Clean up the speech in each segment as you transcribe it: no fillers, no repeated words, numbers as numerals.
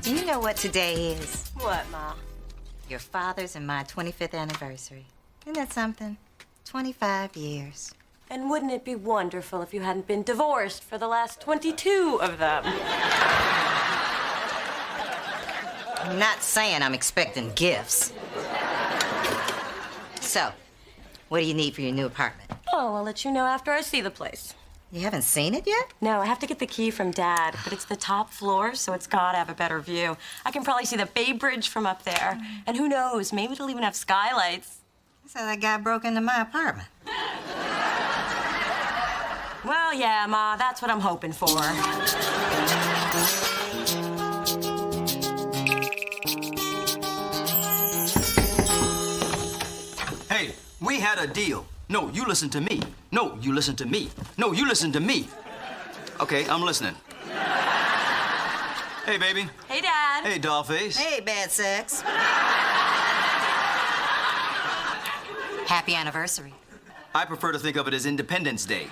Do you know what today is? What, Ma? Your father's and my 25th anniversary. Isn't that something? 25 years. And wouldn't it be wonderful if you hadn't been divorced for the last 22 of them? I'm not saying I'm expecting gifts. So, what do you need for your new apartment? Oh, I'll let you know after I see the place. You haven't seen it yet? No, I have to get the key from Dad, but it's the top floor, so it's gotta have a better view. I can probably see the Bay Bridge from up there. And who knows, maybe it'll even have skylights. So that guy broke into my apartment. Well, yeah, Ma, that's what I'm hoping for. Hey, we had a deal. No, you listen to me. No, you listen to me. No, you listen to me. Okay, I'm listening. Hey, baby. Hey, Dad. Hey, dollface. Hey, bad sex. Happy anniversary. I prefer to think of it as Independence Day.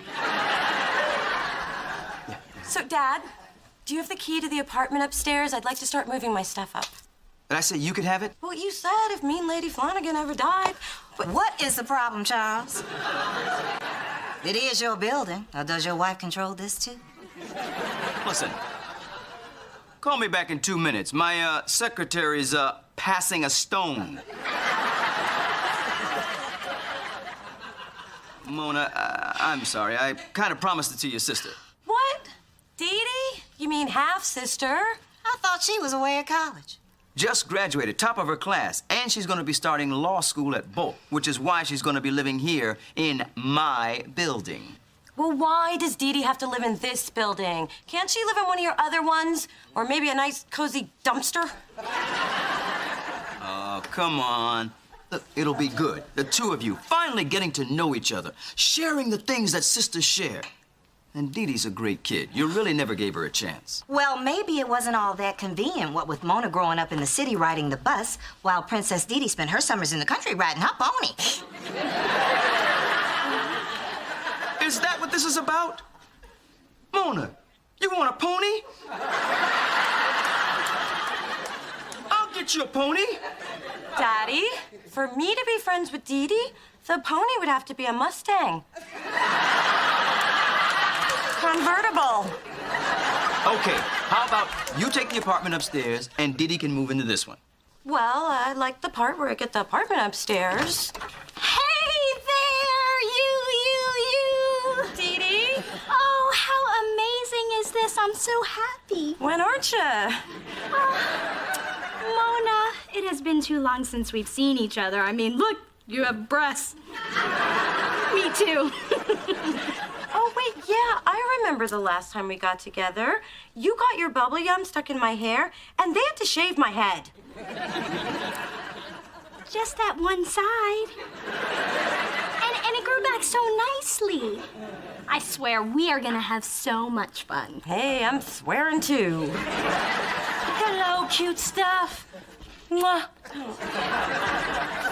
So, Dad, do you have the key to the apartment upstairs? I'd like to start moving my stuff up. Did I say you could have it? Well, you said if mean Lady Flanagan ever died. But What is the problem, Charles? It is your building, or does your wife control this too? Listen. Call me back in 2 minutes. My secretary's passing a stone. Mona, I'm sorry. I kind of promised it to your sister. what? Dee Dee? You mean half-sister? I thought she was away at college. Just graduated, top of her class, and she's going to be starting law school at Bolt, which is why she's going to be living here in my building. Well, why does Dee Dee have to live in this building? Can't she live in one of your other ones? Or maybe a nice, cozy dumpster? Oh, come on. Look, it'll be good. The two of you finally getting to know each other, sharing the things that sisters share. And Dee Dee's a great kid. You really never gave her a chance. Well, maybe it wasn't all that convenient, what with Mona growing up in the city riding the bus, while Princess Dee Dee spent her summers in the country riding her pony. Is that what this is about? Mona, you want a pony? I'll get you a pony. Daddy, for me to be friends with Dee Dee, the pony would have to be a Mustang. Convertible. Okay, how about you take the apartment upstairs and Dee Dee can move into this one? Well, I like the part where I get the apartment upstairs. Hey there, you. Dee Dee? Oh, how amazing is this? I'm so happy. When aren't you? Mona, it has been too long since we've seen each other. I mean, look, you have breasts. Me too. Oh, wait, yeah, I remember the last time we got together. You got your bubble gum stuck in my hair, and they had to shave my head. Just that one side. And it grew back so nicely. I swear we are gonna have so much fun. Hey, I'm swearing too. Hello, cute stuff. Mwah.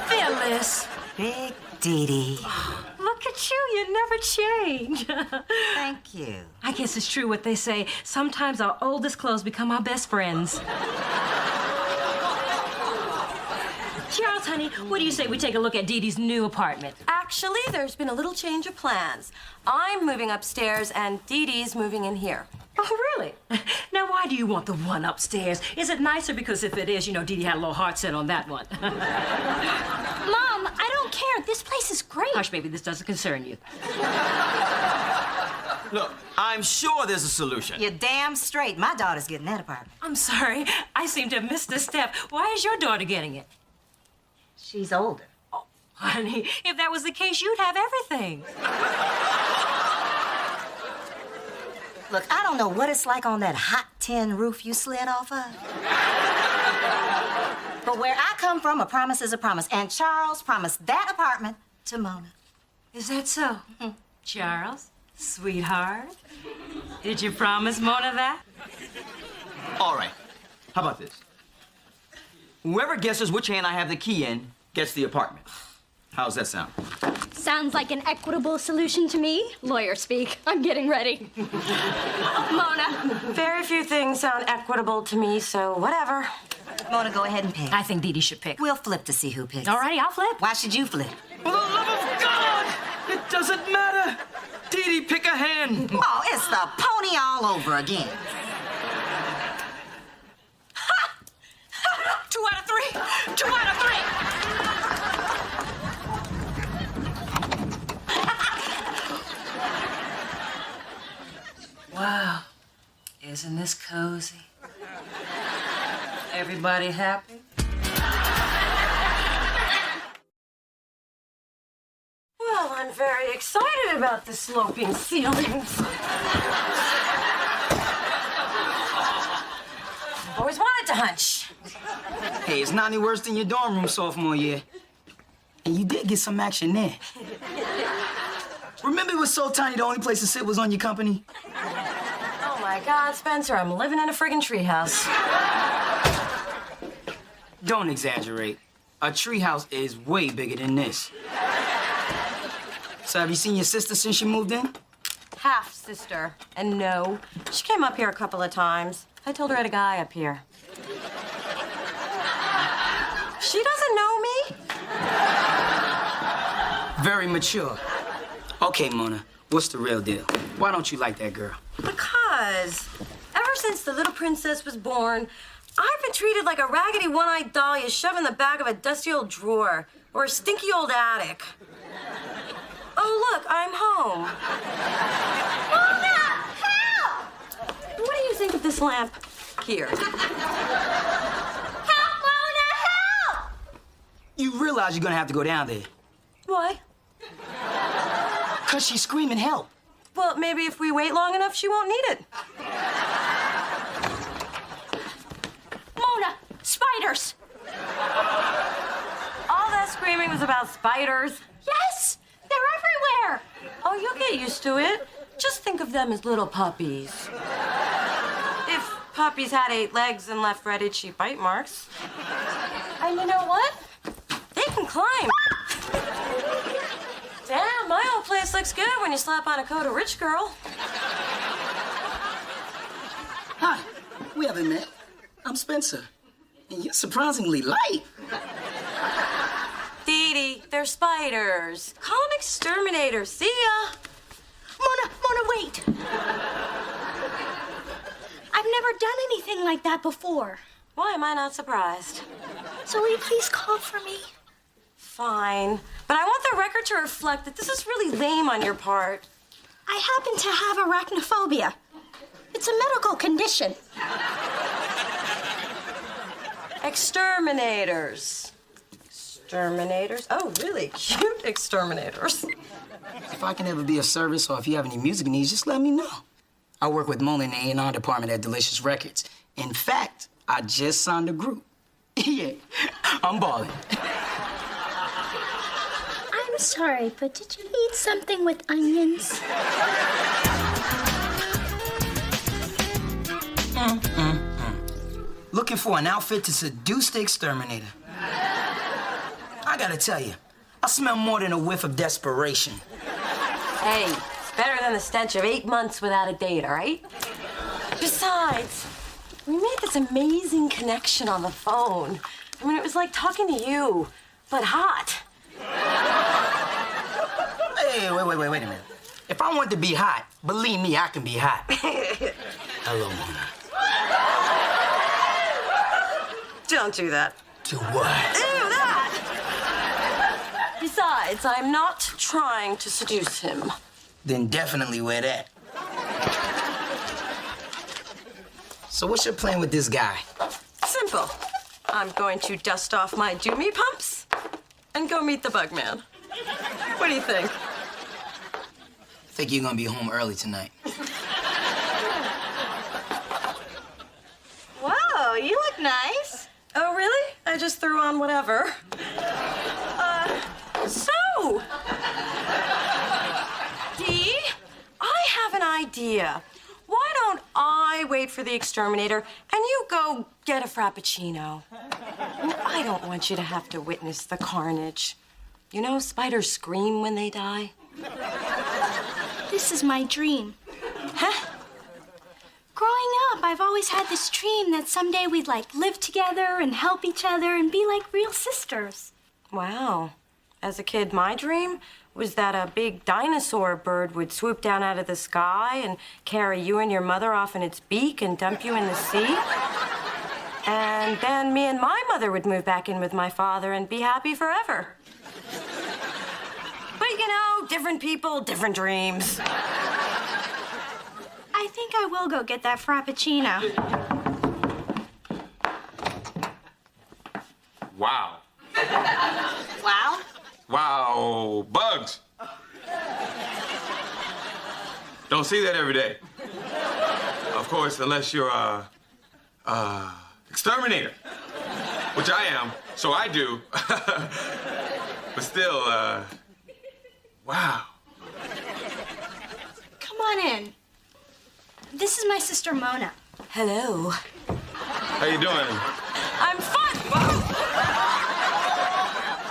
Phyllis. Big Dee Dee. Look at you, you never change. Thank you. I guess it's true what they say. Sometimes our oldest clothes become our best friends. Charles, honey, what do you say we take a look at Dee Dee's new apartment? Actually, there's been a little change of plans. I'm moving upstairs, and Dee Dee's moving in here. Oh, really? Now, why do you want the one upstairs? Is it nicer? Because if it is, you know, Dee Dee had a little heart set on that one. Mom, I don't care. This place is great. Hush, baby, this doesn't concern you. Look, I'm sure there's a solution. You're damn straight. My daughter's getting that apartment. I'm sorry. I seem to have missed a step. Why is your daughter getting it? She's older. Oh, honey, if that was the case, you'd have everything. Look, I don't know what it's like on that hot tin roof you slid off of. But where I come from, a promise is a promise. And Charles promised that apartment to Mona. Is that so? Charles, sweetheart, did you promise Mona that? All right, how about this? Whoever guesses which hand I have the key in gets the apartment. How's that sound? Sounds like an equitable solution to me. Lawyer speak. I'm getting ready. Mona. Very few things sound equitable to me, so whatever. Mona, go ahead and pick. I think Dee Dee should pick. We'll flip to see who picks. Alrighty, I'll flip. Why should you flip? For the love of God! It doesn't matter. Dee Dee, pick a hand. Oh, it's the pony all over again. 2 out of 3. 2 out of 3. Wow. Isn't this cozy? Everybody happy? Well, I'm very excited about the sloping ceilings. Always wanted to hunch. Hey, it's not any worse than your dorm room sophomore year. And you did get some action there. Remember it was so tiny the only place to sit was on your company? Oh my God, Spencer, I'm living in a friggin' treehouse. Don't exaggerate. A treehouse is way bigger than this. So have you seen your sister since she moved in? Half sister. And no, she came up here a couple of times. I told her I had a guy up here. She doesn't know me. Very mature. Okay, Mona, what's the real deal? Why don't you like that girl? Because ever since the little princess was born, I've been treated like a raggedy one-eyed doll you shove in the back of a dusty old drawer or a stinky old attic. Oh, look, I'm home. Mona, help! What do you think of this lamp here? Help, Mona, help! You realize you're gonna have to go down there. Why? 'Cause she's screaming help. Well, maybe if we wait long enough, she won't need it. Mona, spiders. All that screaming was about spiders. Yes, they're everywhere. Oh, you'll get used to it. Just think of them as little puppies. If puppies had 8 legs and left red itchy bite marks. And you know what? They can climb. Damn, my old place looks good when you slap on a coat of rich girl. Hi, we haven't met. I'm Spencer. And you're surprisingly light. Dee Dee, they're spiders. Call them exterminators. See ya. Mona, wait. I've never done anything like that before. Why am I not surprised? So will you please call for me? Fine. But I want the record to reflect that this is really lame on your part. I happen to have arachnophobia. It's a medical condition. Exterminators. Exterminators? Oh, really cute exterminators. If I can ever be of service or if you have any music needs, just let me know. I work with Mona in the A&R department at Delicious Records. In fact, I just signed a group. Yeah, I'm balling. I'm sorry, but did you eat something with onions? Looking for an outfit to seduce the exterminator. I gotta tell you, I smell more than a whiff of desperation. Hey, it's better than the stench of 8 months without a date, all right? Besides, we made this amazing connection on the phone. I mean, it was like talking to you, but hot. Hey, wait a minute. If I want to be hot, believe me, I can be hot. Hello, Mona. Don't do that. To what? Ew, that! Besides, I'm not trying to seduce him. Then definitely wear that. So what's your plan with this guy? Simple. I'm going to dust off my do-me pumps and go meet the bug man. What do you think? I think you're gonna be home early tonight. Whoa, you look nice. Oh, really? I just threw on whatever. So, Dee, I have an idea. Why don't I wait for the exterminator and you go get a frappuccino? I don't want you to have to witness the carnage. You know spiders scream when they die? This is my dream. Huh? Growing up, I've always had this dream that someday we'd like live together and help each other and be like real sisters. Wow. As a kid, my dream was that a big dinosaur bird would swoop down out of the sky and carry you and your mother off in its beak and dump you in the sea. And then me and my mother would move back in with my father and be happy forever. But you know, different people, different dreams. I think I will go get that Frappuccino. Wow. Wow. Wow. Bugs. Don't see that every day. Of course, unless you're exterminator, which I am, so I do. But still, wow. Come on in. This is my sister Mona. Hello. How you doing? I'm fun.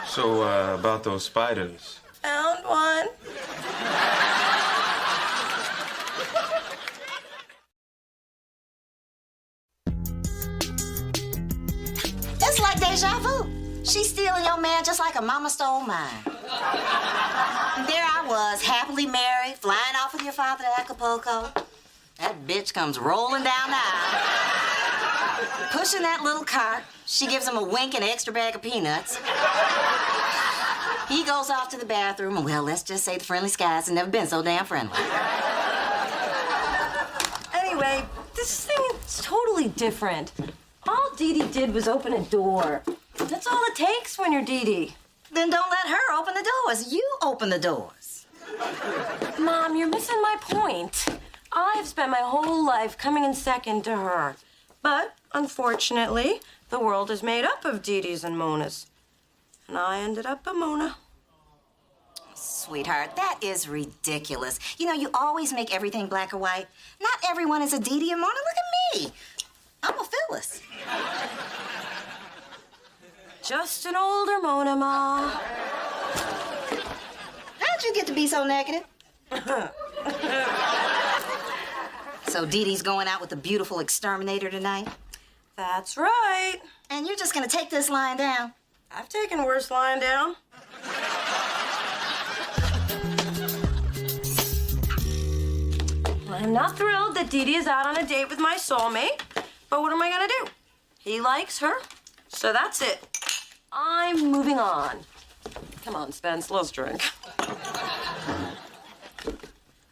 So, about those spiders. Found one. It's like deja vu. She's stealing your man just like her mama stole mine. There I was, happily married, flying off with your father to Acapulco. That bitch comes rolling down the aisle, pushing that little cart. She gives him a wink and an extra bag of peanuts. He goes off to the bathroom, and well, let's just say the friendly skies have never been so damn friendly. Anyway, this thing is totally different. All Dee Dee did was open a door. That's all it takes when you're Dee Dee. Then don't let her open the doors. You open the doors. Mom, you're missing my point. I've spent my whole life coming in second to her. But, unfortunately, the world is made up of Dee Dees and Monas. And I ended up a Mona. Sweetheart, that is ridiculous. You know, you always make everything black or white. Not everyone is a Dee Dee and Mona. Look at me. I'm a Phyllis. Just an older Mona, Ma. How'd you get to be so negative? So Dee Dee's going out with the beautiful exterminator tonight? That's right. And you're just gonna take this lying down? I've taken worse lying down. I'm not thrilled that Dee Dee is out on a date with my soulmate, but what am I gonna do? He likes her, so that's it. I'm moving on. Come on, Spence, let's drink.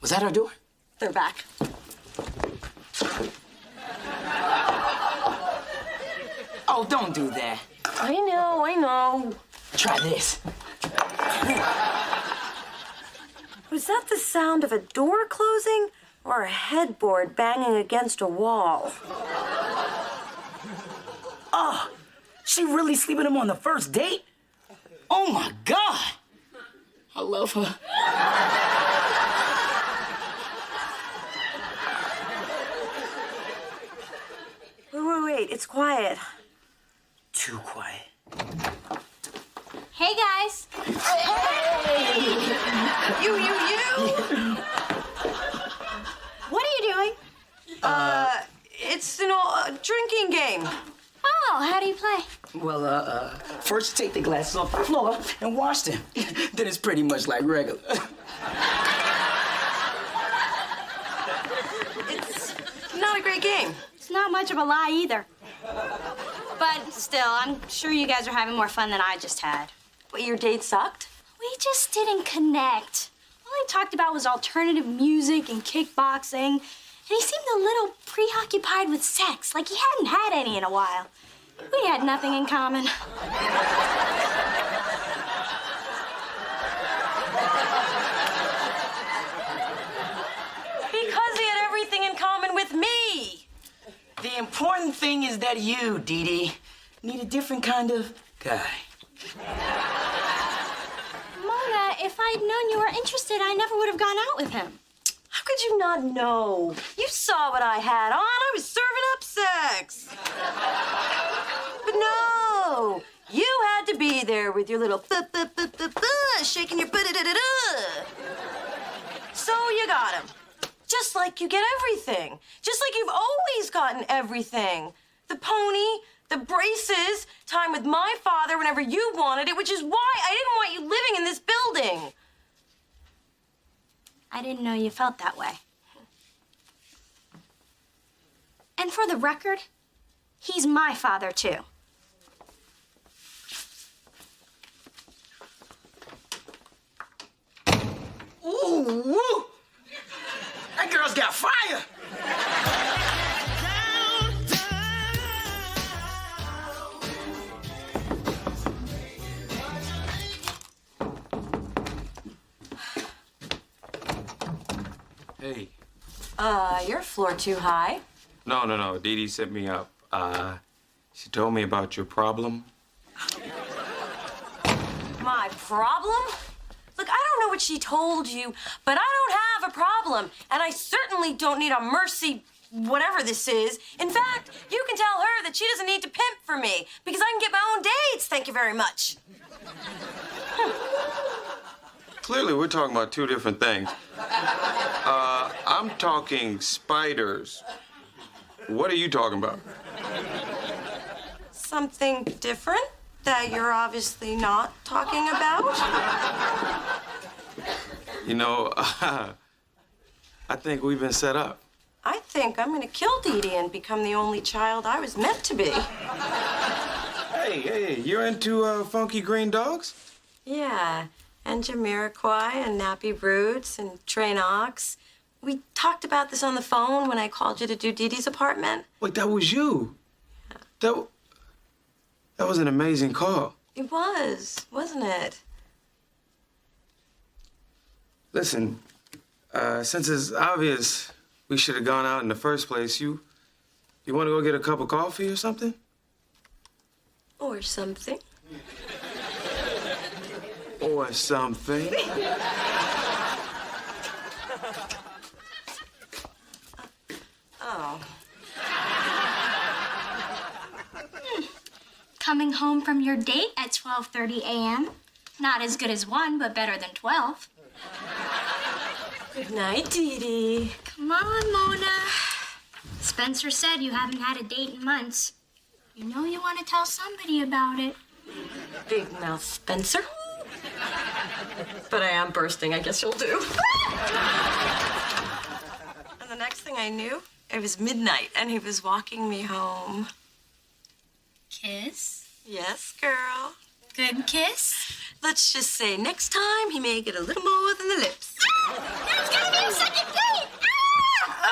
Was that our door? They're back. Oh, don't do that. I know. Try this. Was that the sound of a door closing or a headboard banging against a wall? Oh, she really sleeping him on the first date? Oh my God. I love her. Wait, it's quiet. Too quiet. Hey, guys. You! What are you doing? It's an old drinking game. Oh, how do you play? Well, first you take the glasses off the floor and wash them. Then it's pretty much like regular. It's not a great game. It's not much of a lie either. But still, I'm sure you guys are having more fun than I just had. What, your date sucked? We just didn't connect. All he talked about was alternative music and kickboxing. And he seemed a little preoccupied with sex, like he hadn't had any in a while. We had nothing in common. Because he had everything in common with me. The important thing is that you, Dee Dee, need a different kind of guy. Mona, if I'd known you were interested, I never would have gone out with him. How could you not know? You saw what I had on. I was serving up sex. But no, you had to be there with your little shaking your butt. So you got him. Just like you get everything. Just like you've always gotten everything. The pony, the braces, time with my father whenever you wanted it, which is why I didn't want you living in this building. I didn't know you felt that way. And for the record, he's my father, too. Ooh, woo! That girl's got fire! Hey. Your floor too high. No. Dee Dee set me up. She told me about your problem. My problem? Look, I don't know what she told you, but I don't have a problem. And I certainly don't need a mercy, whatever this is. In fact, you can tell her that she doesn't need to pimp for me because I can get my own dates, thank you very much. Clearly, we're talking about two different things. I'm talking spiders. What are you talking about? Something different that you're obviously not talking about? You know, I think we've been set up. I think I'm gonna kill Dee Dee and become the only child I was meant to be. Hey, you're into funky green dogs? Yeah, and Jamiroquai and Nappy Roots and Trey Knox. We talked about this on the phone when I called you to do Dee Dee's apartment. Wait, that was you? That was an amazing call. It was, wasn't it? Listen, since it's obvious we should have gone out in the first place, you want to go get a cup of coffee or something? Or something. Or something. Oh. Coming home from your date at 12:30 a.m. Not as good as 1, but better than 12. Good night, Dee Dee. Come on, Mona. Spencer said you haven't had a date in months. You know you want to tell somebody about it. Big mouth Spencer. But I am bursting, I guess you'll do. And the next thing I knew, it was midnight and he was walking me home. Kiss? Yes, girl. Good kiss? Let's just say next time he may get a little more than the lips. There's gonna be a second date!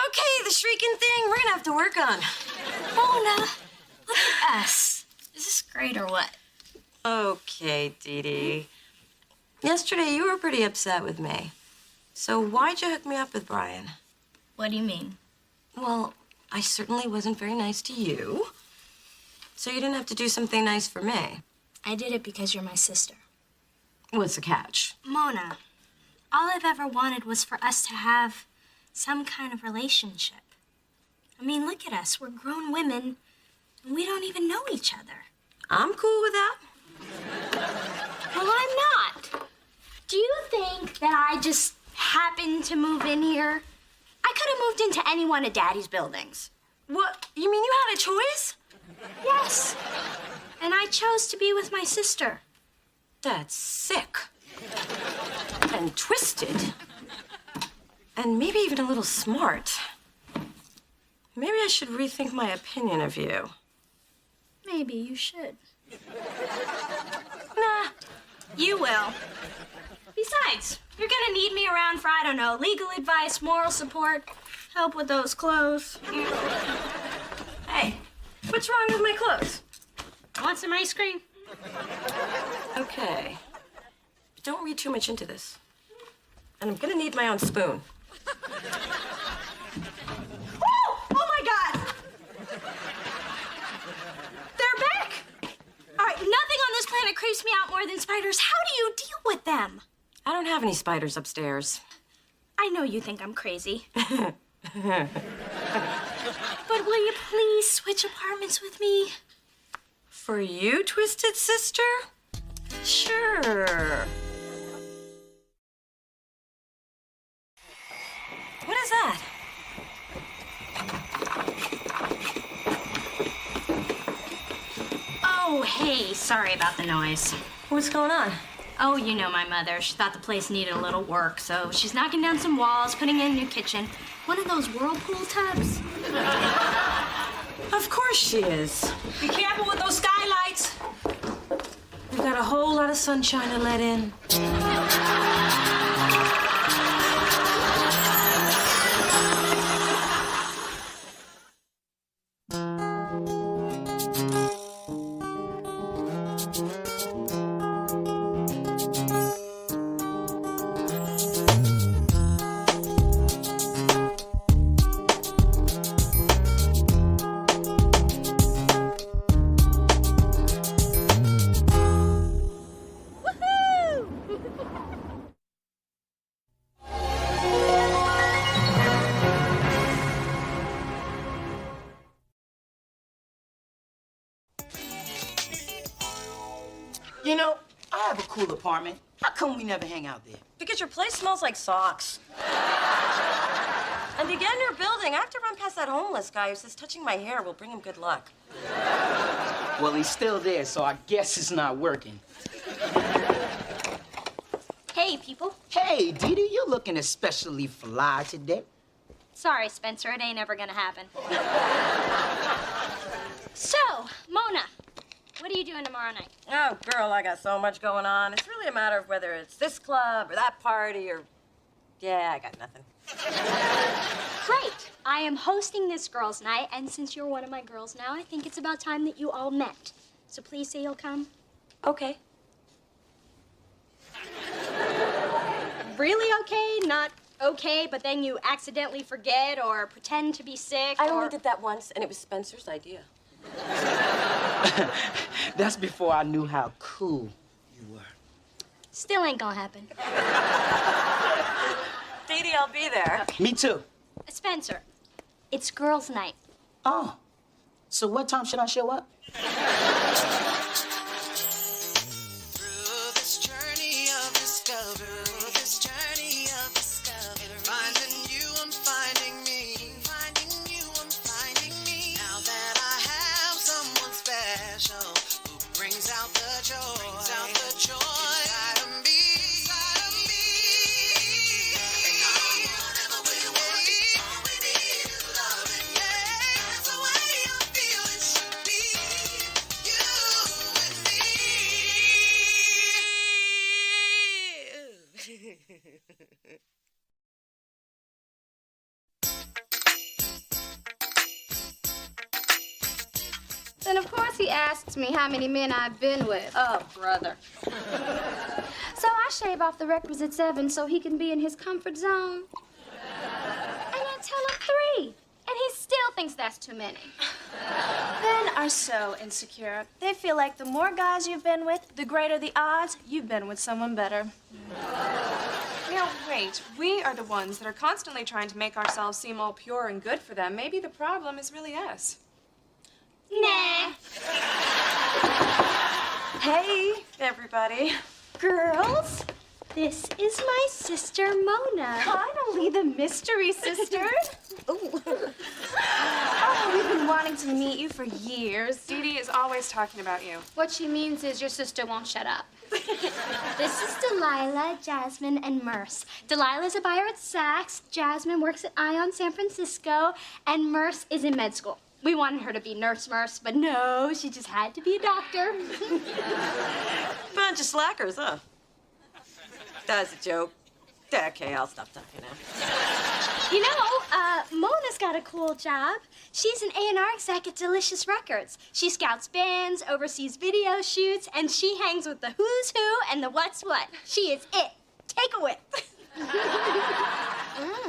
Okay, the shrieking thing we're gonna have to work on. Mona, look at us. Is this great or what? Okay, Dee Dee. Yesterday you were pretty upset with me. So why'd you hook me up with Brian? What do you mean? Well, I certainly wasn't very nice to you. So you didn't have to do something nice for me. I did it because you're my sister. What's the catch? Mona, all I've ever wanted was for us to have some kind of relationship. I mean, look at us. We're grown women, and we don't even know each other. I'm cool with that. Well, I'm not. Do you think that I just happened to move in here? I could have moved into any one of Daddy's buildings. What? You mean you had a choice? Yes. And I chose to be with my sister. That's sick. And twisted. And maybe even a little smart. Maybe I should rethink my opinion of you. Maybe you should. Nah. You will. Besides, you're gonna need me around for, I don't know, legal advice, moral support, help with those clothes. Hey, what's wrong with my clothes? Want some ice cream? Okay. But don't read too much into this. And I'm gonna need my own spoon. Oh my God! They're back! All right, nothing on this planet creeps me out more than spiders. How do you deal with them? I don't have any spiders upstairs. I know you think I'm crazy. But will you please switch apartments with me? For you, twisted sister? Sure. What is that? Oh, hey, sorry about the noise. What's going on? Oh, you know my mother. She thought the place needed a little work, so she's knocking down some walls, putting in a new kitchen. One of those whirlpool tubs. Of course she is. Be careful with those skylights. We've got a whole lot of sunshine to let in. You know, I have a cool apartment. How come we never hang out there? Because your place smells like socks. And to get in your building, I have to run past that homeless guy who says touching my hair will bring him good luck. Well, he's still there, so I guess it's not working. Hey, people. Hey, Dee Dee, you're looking especially fly today. Sorry, Spencer, it ain't ever gonna happen. So, Mona, what are you doing tomorrow night? Oh, girl, I got so much going on. It's really a matter of whether it's this club or that party or... Yeah, I got nothing. Great. I am hosting this girls' night, and since you're one of my girls now, I think it's about time that you all met. So please say you'll come. Okay. Really okay? Not okay, but then you accidentally forget or pretend to be sick I or... only did that once, and it was Spencer's idea. That's before I knew how cool you were. Still ain't gonna happen. Dee Dee, I'll be there. Me too. Spencer, it's girls' night. Oh, so what time should I show up? Then of course he asks me how many men I've been with. Oh, brother. So I shave off the requisite 7 so he can be in his comfort zone. And I tell him 3. And he still thinks that's too many. Men are so insecure. They feel like the more guys you've been with, the greater the odds you've been with someone better. Now, wait. We are the ones that are constantly trying to make ourselves seem all pure and good for them. Maybe the problem is really us. Nah. Hey, everybody. Girls, this is my sister, Mona. Finally, the mystery sister. Oh, we've been wanting to meet you for years. Dee Dee is always talking about you. What she means is your sister won't shut up. This is Delilah, Jasmine, and Merce. Delilah's a buyer at Saks, Jasmine works at Ion San Francisco, and Merce is in med school. We wanted her to be Nurse Merce, but no, she just had to be a doctor. Bunch of slackers, huh? That's a joke. Okay, I'll stop talking now. You know, Mona's got a cool job. She's an A&R exec at Delicious Records. She scouts bands, oversees video shoots, and she hangs with the who's who and the what's what. She is it. Take a whip.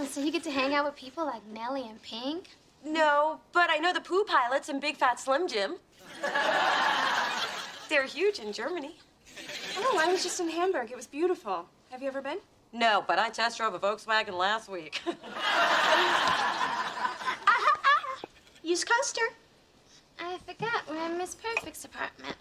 So you get to hang out with people like Nellie and Pink? No, but I know the Pooh Pilots and Big Fat Slim Jim. They're huge in Germany. Oh, I was just in Hamburg. It was beautiful. Have you ever been? No, but I test drove a Volkswagen last week. Use coaster. I forgot we're in Miss Perfect's apartment.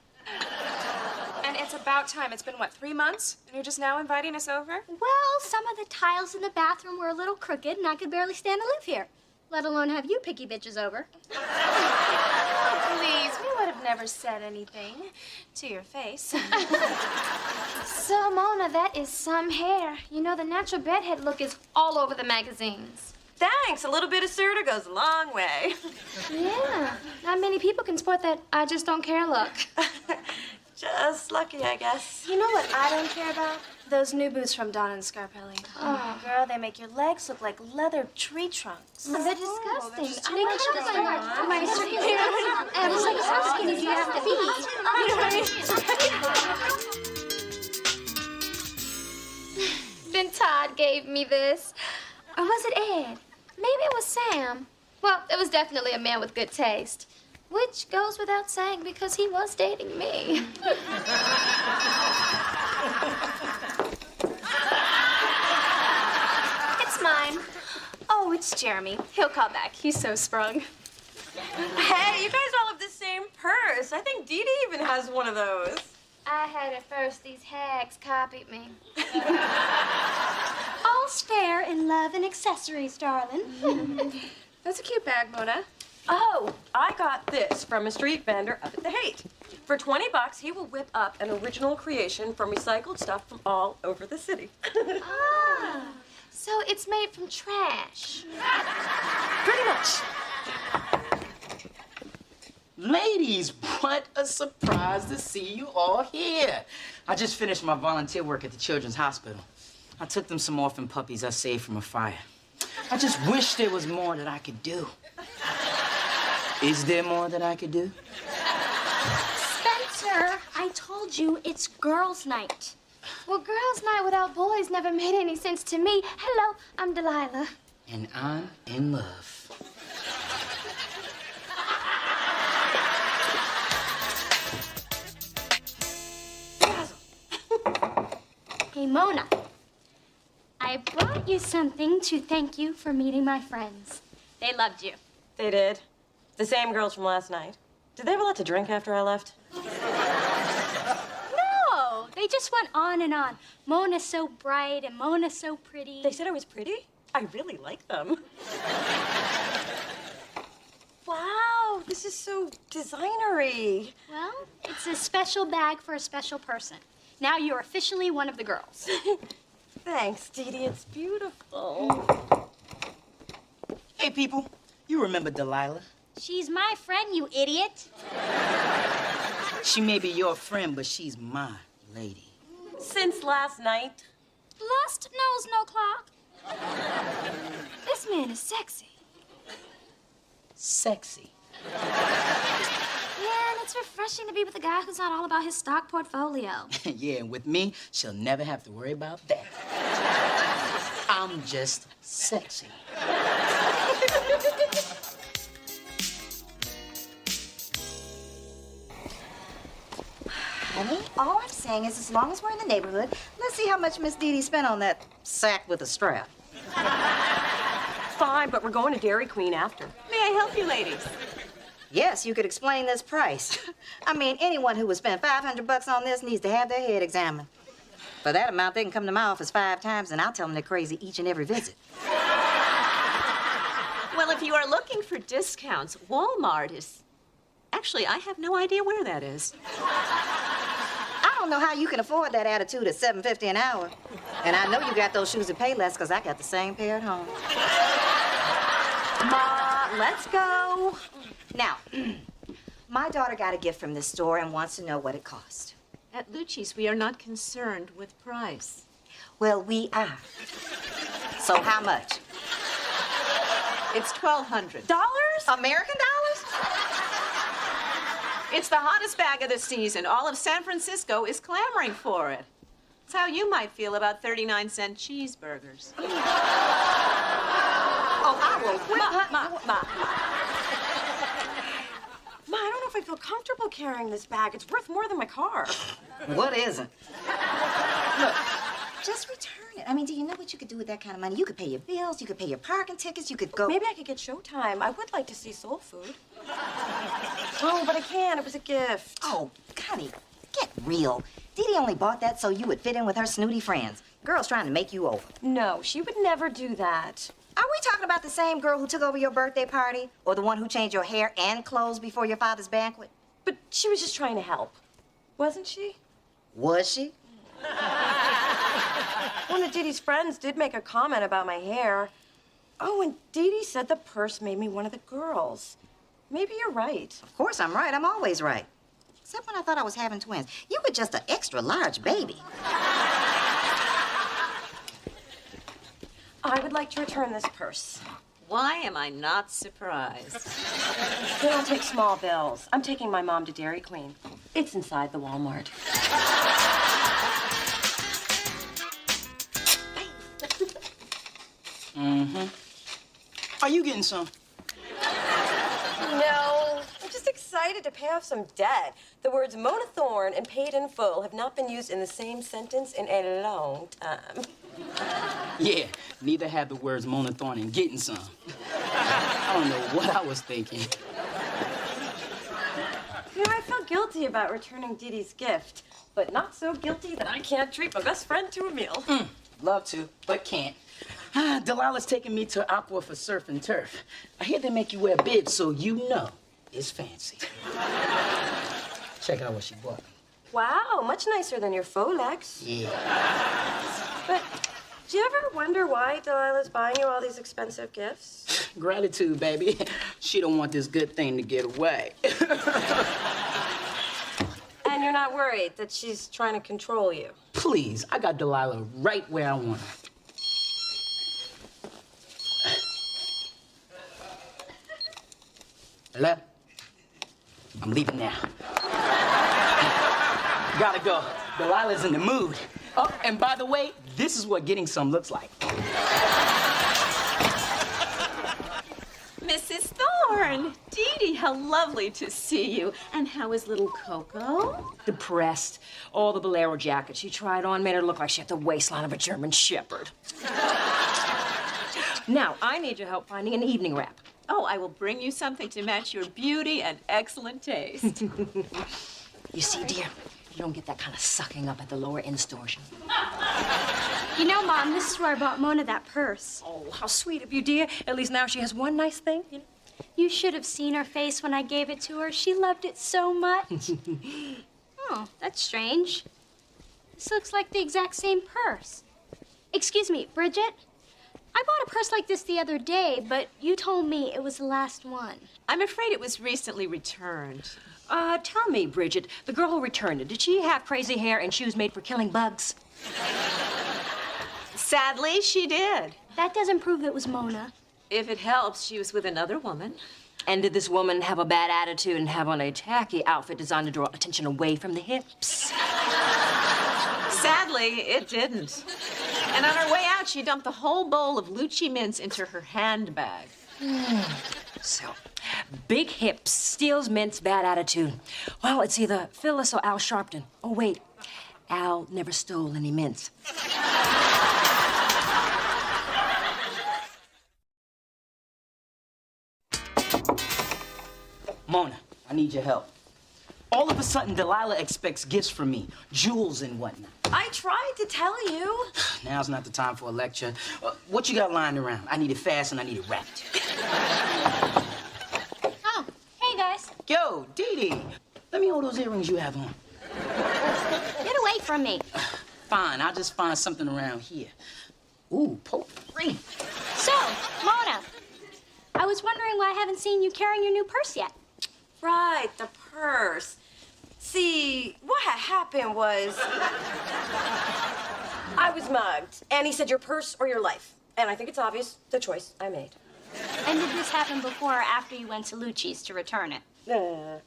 And if it's about time. It's been, what, 3 months? And you're just now inviting us over? Well, some of the tiles in the bathroom were a little crooked, and I could barely stand to live here, let alone have you picky bitches over. Oh, please. We would have never said anything to your face. So, Mona, that is some hair. You know, the natural bedhead look is all over the magazines. Thanks. A little bit of Serta goes a long way. Yeah. Not many people can sport that I just don't care look. Just lucky, I guess. You know what I don't care about? Those new boots from Don and Scarpelli. Oh, girl, they make your legs look like leather tree trunks. They're disgusting. just And they too cut much my and it's like, how skinny do you have to be? Then Todd gave me this. Or was it Ed? Maybe it was Sam. Well, it was definitely a man with good taste. Which goes without saying because he was dating me. It's mine. Oh, it's Jeremy. He'll call back. He's so sprung. Hey, you guys all have the same purse. I think Dee Dee even has one of those. I had it first. These hags copied me. All's fair in love and accessories, darling. That's a cute bag, Mona. Oh, I got this from a street vendor up at the Haight. For $20, he will whip up an original creation from recycled stuff from all over the city. Ah, so it's made from trash. Pretty much. Ladies, what a surprise to see you all here. I just finished my volunteer work at the Children's Hospital. I took them some orphan puppies I saved from a fire. I just wish there was more that I could do. Is there more that I could do? Spencer, I told you it's girls' night. Well, girls' night without boys never made any sense to me. Hello, I'm Delilah. And I'm in love. Hey, Mona. I brought you something to thank you for meeting my friends. They loved you. They did. The same girls from last night. Did they have a lot to drink after I left? No, they just went on and on. Mona's so bright and Mona's so pretty. They said I was pretty? I really like them. Wow, this is so designery. Well, it's a special bag for a special person. Now you're officially one of the girls. Thanks, Dee Dee. It's beautiful. Hey, people, you remember Delilah? She's my friend, you idiot. She may be your friend, but she's my lady. Since last night. Lust knows no clock. This man is sexy. Sexy. Yeah, and it's refreshing to be with a guy who's not all about his stock portfolio. Yeah, and with me, she'll never have to worry about that. I'm just sexy. Honey, all I'm saying is as long as we're in the neighborhood, let's see how much Miss Dee Dee spent on that sack with a strap. Fine, but we're going to Dairy Queen after. May I help you, ladies? Yes, you could explain this price. I mean, anyone who would spend $500 on this needs to have their head examined. For that amount, they can come to my office 5 times, and I'll tell them they're crazy each and every visit. Well, if you are looking for discounts, Walmart is... Actually, I have no idea where that is. I don't know how you can afford that attitude at $7.50 an hour. And I know you got those shoes at Payless, because I got the same pair at home. Ma, let's go. Now, my daughter got a gift from this store and wants to know what it cost. At Lucci's, we are not concerned with price. Well, we are. So how much? It's $1,200. American dollars? It's the hottest bag of the season. All of San Francisco is clamoring for it. It's how you might feel about 39-cent cheeseburgers. Oh, I will whip her. Ma, I don't know if I feel comfortable carrying this bag. It's worth more than my car. What isn't? Look, just return it. I mean, do you know what you could do with that kind of money? You could pay your bills, you could pay your parking tickets, you could go... Maybe I could get Showtime. I would like to see Soul Food. Oh, but I can't. It was a gift. Oh, honey, get real. Dee Dee only bought that so you would fit in with her snooty friends. Girls trying to make you over. No, she would never do that. Are we talking about the same girl who took over your birthday party? Or the one who changed your hair and clothes before your father's banquet? But she was just trying to help. Wasn't she? Was she? One of Dee Dee's friends did make a comment about my hair. Oh, and Dee Dee said the purse made me one of the girls. Maybe you're right. Of course I'm right. I'm always right. Except when I thought I was having twins. You were just an extra large baby. I would like to return this purse. Why am I not surprised? They don't take small bills. I'm taking my mom to Dairy Queen. It's inside the Walmart. Are you getting some? No, I'm just excited to pay off some debt. The words Mona Thorne and paid in full have not been used in the same sentence in a long time. Yeah, neither have the words Mona Thorne and getting some. I don't know what I was thinking. You know, I felt guilty about returning Dee Dee's gift, but not so guilty that I can't treat my best friend to a meal. Love to, but can't. Delilah's taking me to Aqua for surf and turf. I hear they make you wear bibs, so you know it's fancy. Check out what she bought me. Wow, much nicer than your faux legs. Yeah. But do you ever wonder why Delilah's buying you all these expensive gifts? Gratitude, baby. She don't want this good thing to get away. And you're not worried that she's trying to control you? Please, I got Delilah right where I want her. Hello? I'm leaving now. Gotta go. Delilah's in the mood. Oh, and by the way, this is what getting some looks like. Mrs. Thorne! Dee Dee, how lovely to see you. And how is little Coco? Depressed. All the bolero jackets she tried on made her look like she had the waistline of a German shepherd. Now, I need your help finding an evening wrap. Oh, I will bring you something to match your beauty and excellent taste. You see, dear, you don't get that kind of sucking up at the lower end stores. You know, Mom, this is where I bought Mona that purse. Oh, how sweet of you, dear. At least now she has one nice thing. You know? You should have seen her face when I gave it to her. She loved it so much. Oh, that's strange. This looks like the exact same purse. Excuse me, Bridget? I bought a purse like this the other day, but you told me it was the last one. I'm afraid it was recently returned. Tell me, Bridget, the girl who returned it, did she have crazy hair and shoes made for killing bugs? Sadly, she did. That doesn't prove it was Mona. If it helps, she was with another woman. And did this woman have a bad attitude and have on a tacky outfit designed to draw attention away from the hips? Sadly, it didn't. And on her way out, she dumped the whole bowl of Lucci mints into her handbag. So, big hips, steals mints, bad attitude. Well, it's either Phyllis or Al Sharpton. Oh, wait. Al never stole any mints. Mona, I need your help. All of a sudden, Delilah expects gifts from me, jewels and whatnot. I tried to tell you. Now's not the time for a lecture. What you got lying around? I need it fast and I need it wrapped. Oh, hey, guys. Yo, Dee Dee, let me hold those earrings you have on. Get away from me. Fine, I'll just find something around here. Ooh, potpourri. So, Mona, I was wondering why I haven't seen you carrying your new purse yet. Right, the purse. See, what had happened was I was mugged, and he said your purse or your life. And I think it's obvious the choice I made. And did this happen before or after you went to Lucci's to return it?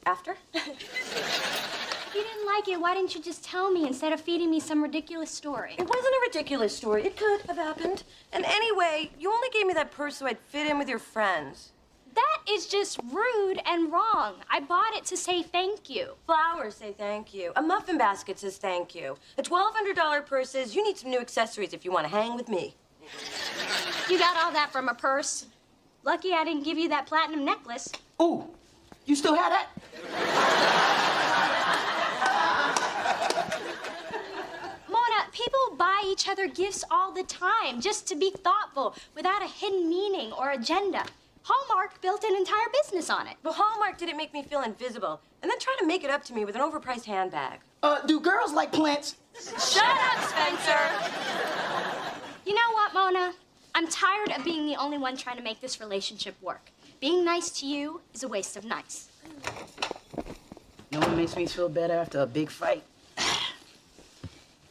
After? If you didn't like it, why didn't you just tell me instead of feeding me some ridiculous story? It wasn't a ridiculous story. It could have happened. And anyway, you only gave me that purse so I'd fit in with your friends. That is just rude and wrong. I bought it to say thank you. Flowers say thank you. A muffin basket says thank you. A $1,200 purse says you need some new accessories if you want to hang with me. You got all that from a purse. Lucky I didn't give you that platinum necklace. Ooh, you still have that? each other gifts all the time, just to be thoughtful, without a hidden meaning or agenda. Hallmark built an entire business on it. But Hallmark didn't make me feel invisible, and then try to make it up to me with an overpriced handbag. Do girls like plants? Shut up, Spencer! You know what, Mona? I'm tired of being the only one trying to make this relationship work. Being nice to you is a waste of nice. You know what makes me feel better after a big fight?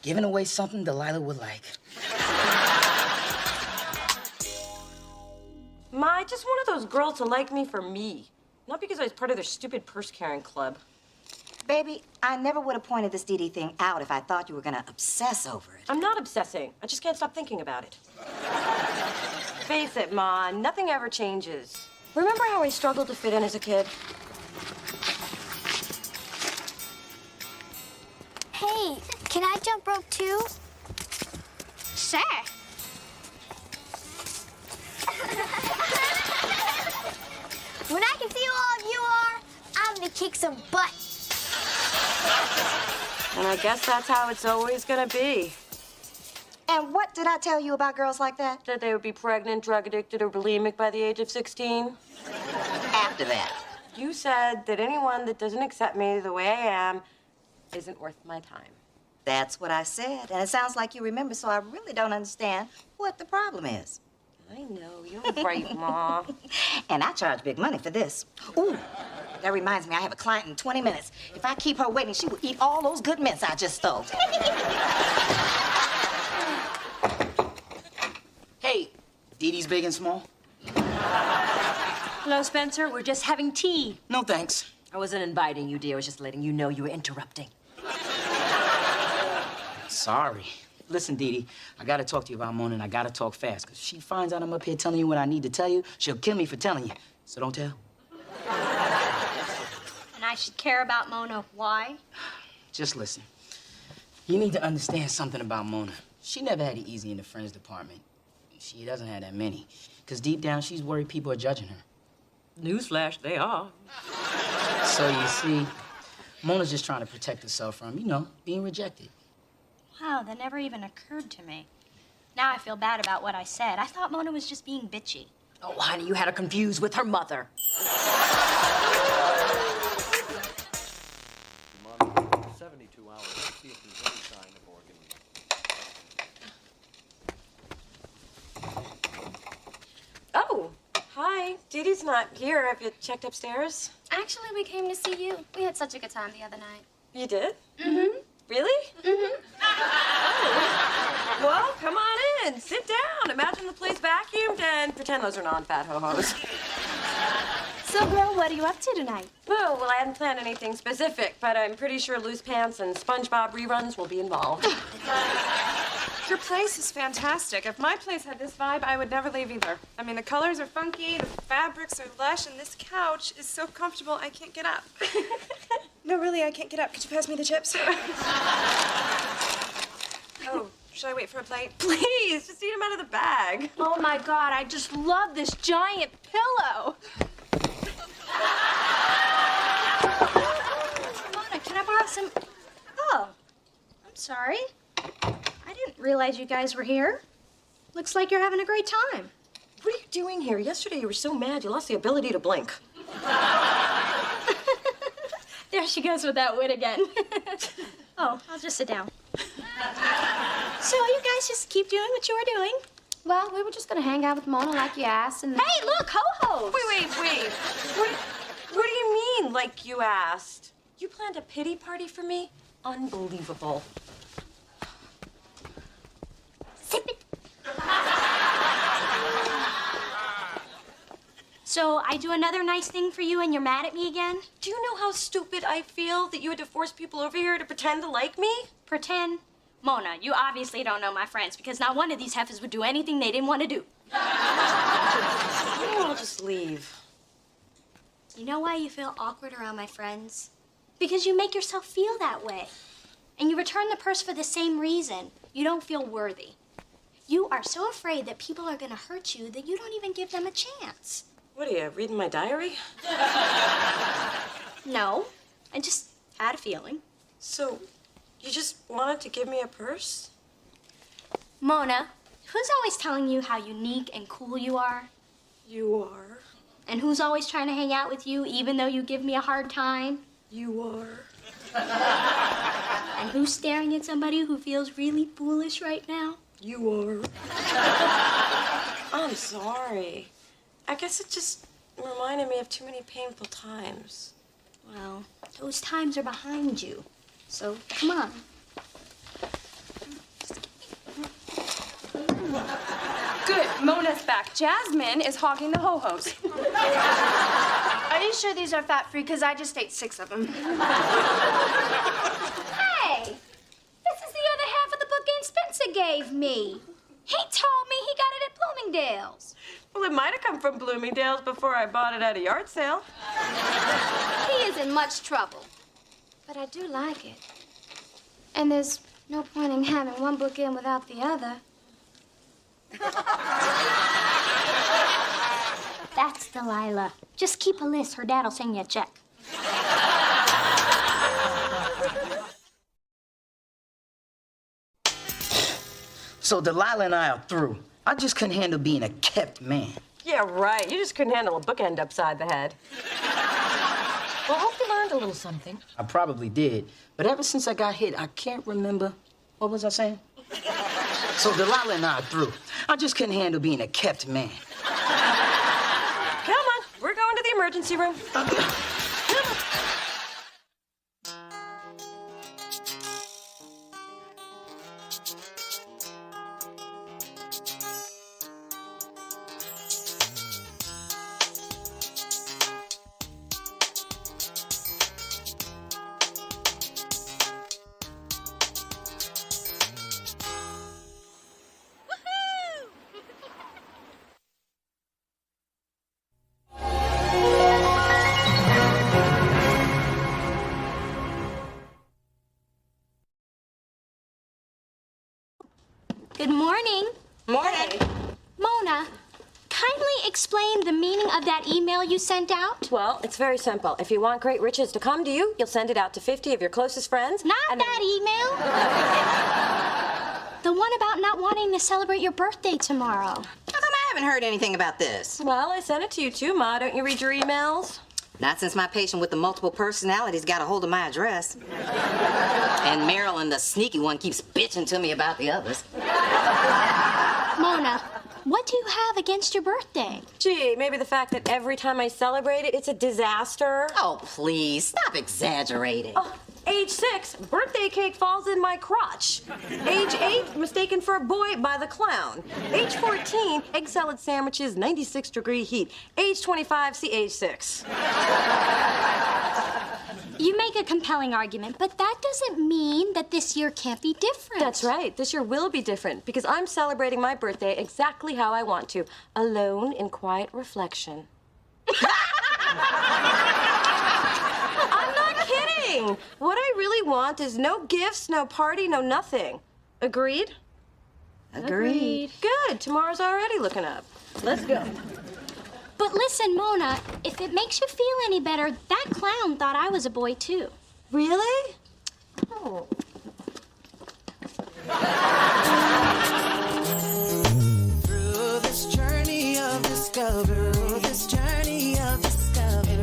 Giving away something Delilah would like. Ma, I just wanted those girls to like me for me, not because I was part of their stupid purse-carrying club. Baby, I never would have pointed this Dee Dee thing out if I thought you were gonna obsess over it. I'm not obsessing. I just can't stop thinking about it. Face it, Ma, nothing ever changes. Remember how I struggled to fit in as a kid? Hey, can I jump rope too? Sure. When I can see who all of you are, I'm gonna kick some butt. And I guess that's how it's always gonna be. And what did I tell you about girls like that? That they would be pregnant, drug addicted, or bulimic by the age of 16. After that. You said that anyone that doesn't accept me the way I am isn't worth my time. That's what I said. And it sounds like you remember, so I really don't understand what the problem is. I know, you're right, Ma. And I charge big money for this. Ooh, that reminds me, I have a client in 20 minutes. If I keep her waiting, she will eat all those good mints I just stole. Hey, Dee Dee's big and small? Hello, Spencer. We're just having tea. No thanks. I wasn't inviting you, dear. I was just letting you know you were interrupting. Sorry. Listen, Dee Dee, I gotta talk to you about Mona, and I gotta talk fast, because if she finds out I'm up here telling you what I need to tell you, she'll kill me for telling you. So don't tell. And I should care about Mona. Why? Just listen. You need to understand something about Mona. She never had it easy in the friends department. She doesn't have that many, because deep down, she's worried people are judging her. Newsflash, they are. So you see, Mona's just trying to protect herself from, being rejected. Wow, that never even occurred to me. Now I feel bad about what I said. I thought Mona was just being bitchy. Oh, honey, you had her confused with her mother. 72 hours to see if there's any sign of organ. Oh, hi. Dee Dee's not here. Have you checked upstairs? Actually, we came to see you. We had such a good time the other night. You did? Mm-hmm. Really? Mm-hmm. Oh. Well, come on in. Sit down. Imagine the place vacuumed and pretend those are non-fat ho-hos. So, girl, what are you up to tonight? Oh, well, I hadn't planned anything specific, but I'm pretty sure Loose Pants and SpongeBob reruns will be involved. Your place is fantastic. If my place had this vibe, I would never leave either. I mean, the colors are funky, the fabrics are lush, and this couch is so comfortable I can't get up. No, really, I can't get up. Could you pass me the chips? Oh, should I wait for a plate? Please, just eat them out of the bag. Oh my God, I just love this giant pillow. Mona, can I borrow some... Oh, I'm sorry. I didn't realize you guys were here. Looks like you're having a great time. What are you doing here? Yesterday you were so mad you lost the ability to blink. There she goes with that wit again. Oh, I'll just sit down. So you guys just keep doing what you were doing. Well, we were just gonna hang out with Mona like you asked, and Hey, look, ho-hos! Wait. What do you mean, like you asked? You planned a pity party for me? Unbelievable. Sip it. So I do another nice thing for you and you're mad at me again? Do you know how stupid I feel that you had to force people over here to pretend to like me? Pretend? Mona, you obviously don't know my friends because not one of these heifers would do anything they didn't want to do. I'll just leave. You know why you feel awkward around my friends? Because you make yourself feel that way. And you return the purse for the same reason. You don't feel worthy. You are so afraid that people are gonna hurt you that you don't even give them a chance. What are you, reading my diary? No, I just had a feeling. So, you just wanted to give me a purse? Mona, who's always telling you how unique and cool you are? You are. And who's always trying to hang out with you even though you give me a hard time? You are. And who's staring at somebody who feels really foolish right now? You are. I'm sorry. I guess it just reminded me of too many painful times. Well, those times are behind you. So, come on. Good, Mona's back. Jasmine is hogging the ho-hos. Are you sure these are fat-free? Because I just ate 6 of them. Hey! This is the other half of the book Aunt Spencer gave me. He told me he got it at Bloomingdale's. Well, it might have come from Bloomingdale's before I bought it at a yard sale. He is in much trouble. But I do like it. And there's no point in having one book in without the other. That's Delilah. Just keep a list. Her dad'll send you a check. So Delilah and I are through. I just couldn't handle being a kept man. Yeah, right. You just couldn't handle a bookend upside the head. Well, I hope you learned a little something. I probably did. But ever since I got hit, I can't remember. What was I saying? So Delilah and I are through. I just couldn't handle being a kept man. Come on. We're going to the emergency room. Good morning. Morning. Mona, kindly explain the meaning of that email you sent out. Well, it's very simple. If you want great riches to come to you, you'll send it out to 50 of your closest friends. Not that email. The one about not wanting to celebrate your birthday tomorrow. How come I haven't heard anything about this? Well, I sent it to you too, Ma. Don't you read your emails? Not since my patient with the multiple personalities got a hold of my address. And Marilyn, the sneaky one, keeps bitching to me about the others. Mona, what do you have against your birthday? Gee, maybe the fact that every time I celebrate it, it's a disaster. Oh, please, stop exaggerating. Oh, age 6, birthday cake falls in my crotch. Age 8, mistaken for a boy by the clown. Age 14, egg salad sandwiches, 96-degree heat. Age 25, see age 6. You make a compelling argument, but that doesn't mean that this year can't be different. That's right. This year will be different because I'm celebrating my birthday exactly how I want to, alone in quiet reflection. I'm not kidding. What I really want is no gifts, no party, no nothing. Agreed? Agreed. Good. Tomorrow's already looking up. Let's go. But listen, Mona, if it makes you feel any better, that clown thought I was a boy, too. Really? Oh. Through this journey of discovery,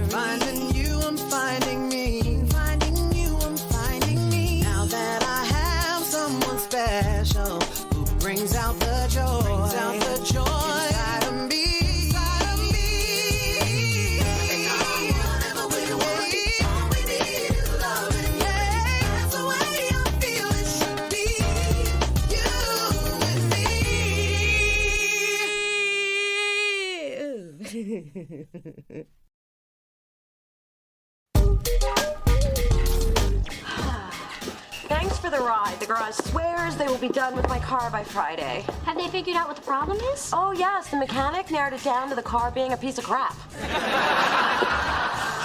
finding you, I'm finding me. Finding you, I'm finding me. Now that I have someone special who brings out the joy, inside of me. Thanks for the ride. The garage swears they will be done with my car by Friday. Have they figured out what the problem is? Oh, yes. The mechanic narrowed it down to the car being a piece of crap.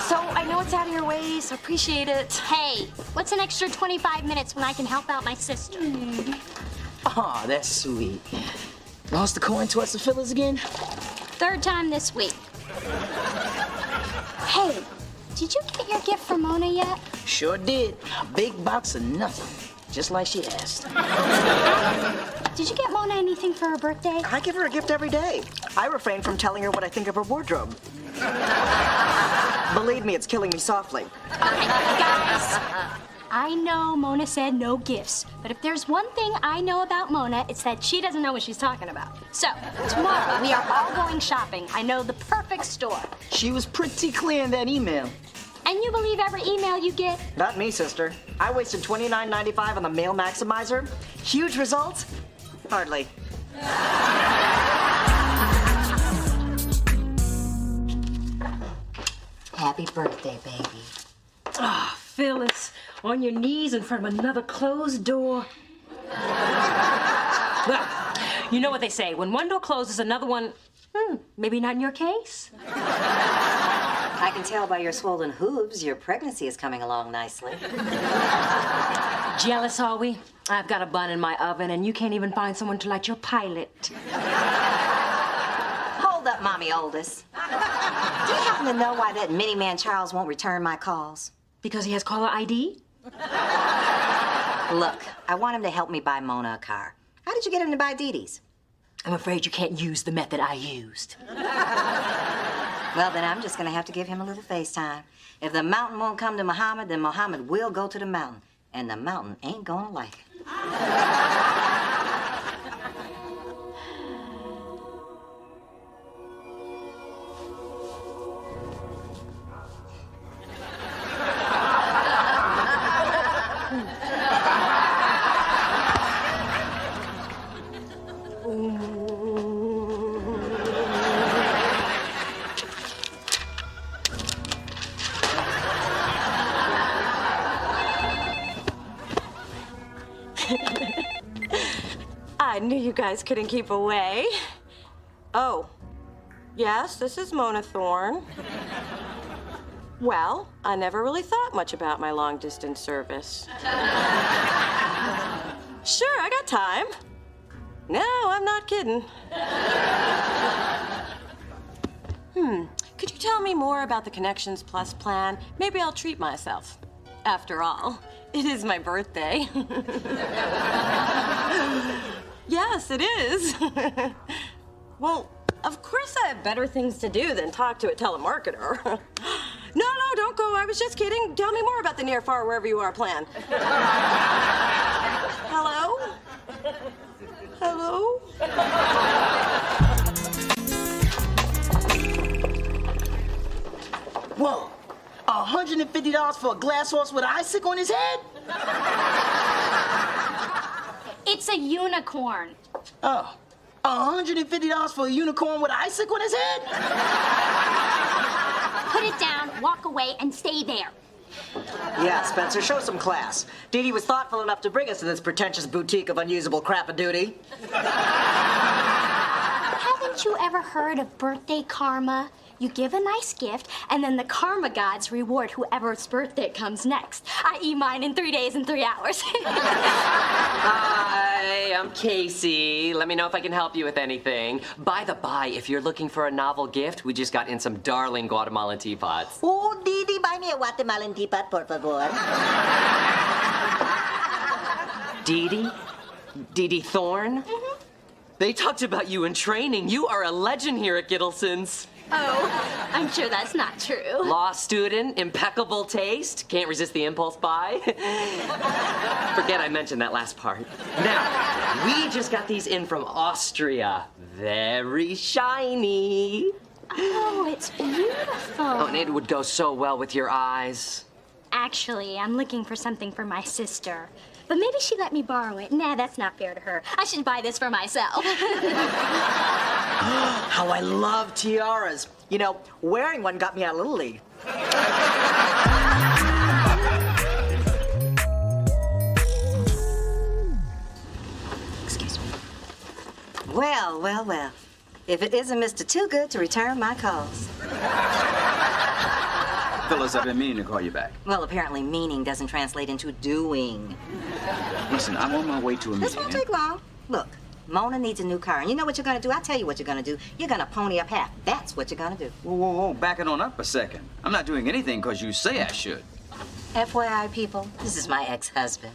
So I know it's out of your way, so appreciate it. Hey, what's an extra 25 minutes when I can help out my sister? Aw, that's sweet. Lost the coin towards the fillers again? 3rd time this week. Hey, did you get your gift for Mona yet? Sure did. A big box of nothing. Just like she asked. Doc, did you get Mona anything for her birthday? I give her a gift every day. I refrain from telling her what I think of her wardrobe. Believe me, it's killing me softly. Guys, I know Mona said no gifts, but if there's one thing I know about Mona, it's that she doesn't know what she's talking about. So, tomorrow, we are all going shopping. I know the perfect store. She was pretty clear in that email. And you believe every email you get? Not me, sister. I wasted $29.95 on the Mail Maximizer. Huge results? Hardly. Happy birthday, baby. Oh, Phyllis, on your knees in front of another closed door. Well, you know what they say. When one door closes, another one, maybe not in your case. I can tell by your swollen hooves your pregnancy is coming along nicely. Jealous, are we? I've got a bun in my oven, and you can't even find someone to light your pilot. Hold up, Mommy Oldest. Do you happen to know why that mini-man Charles won't return my calls? Because he has caller ID? Look, I want him to help me buy Mona a car. How did you get him to buy Dee Dee's? I'm afraid you can't use the method I used. Well, then I'm just gonna have to give him a little FaceTime. If the mountain won't come to Muhammad, then Muhammad will go to the mountain. And the mountain ain't gonna like it. I knew you guys couldn't keep away. Oh, yes, this is Mona Thorne. Well, I never really thought much about my long-distance service. Sure, I got time. No, I'm not kidding. Could you tell me more about the Connections Plus plan? Maybe I'll treat myself. After all, it is my birthday. Yes, it is. Well, of course I have better things to do than talk to a telemarketer. No, don't go. I was just kidding. Tell me more about the near, far, wherever you are plan. Hello? Hello? Whoa, $150 for a glass horse with an icicle on his head? It's a unicorn. Oh, $150 for a unicorn with an icicle on his head? Put it down, walk away, and stay there. Yeah, Spencer, show some class. Dee Dee was thoughtful enough to bring us to this pretentious boutique of unusable crap-a-duty. Haven't you ever heard of birthday karma? You give a nice gift, and then the karma gods reward whoever's birthday comes next, i.e. mine in 3 days and 3 hours. Hi, I'm Casey. Let me know if I can help you with anything. By the by, if you're looking for a novel gift, we just got in some darling Guatemalan teapots. Oh, Dee Dee, buy me a Guatemalan teapot, por favor. Dee Dee Thorne? Mm-hmm. They talked about you in training. You are a legend here at Gittleson's. Oh, I'm sure that's not true. Law student, impeccable taste, can't resist the impulse buy. Forget I mentioned that last part. Now, we just got these in from Austria. Very shiny. Oh, it's beautiful. Oh, and it would go so well with your eyes. Actually, I'm looking for something for my sister. But maybe she let me borrow it. Nah, that's not fair to her. I should buy this for myself. How I love tiaras. You know, wearing one got me out of Little League. Excuse me. Well. If it isn't Mr. Too Good to return my calls. Phyllis, I've been meaning to call you back. Well, apparently meaning doesn't translate into doing. Listen, I'm on my way to a This meeting. won't take long. Look, Mona needs a new car, and you know what you're gonna do? I'll tell you what you're gonna do. You're gonna pony up half. That's what you're gonna do. Whoa, back it on up a second. I'm not doing anything because you say I should. FYI, people, this is my ex-husband.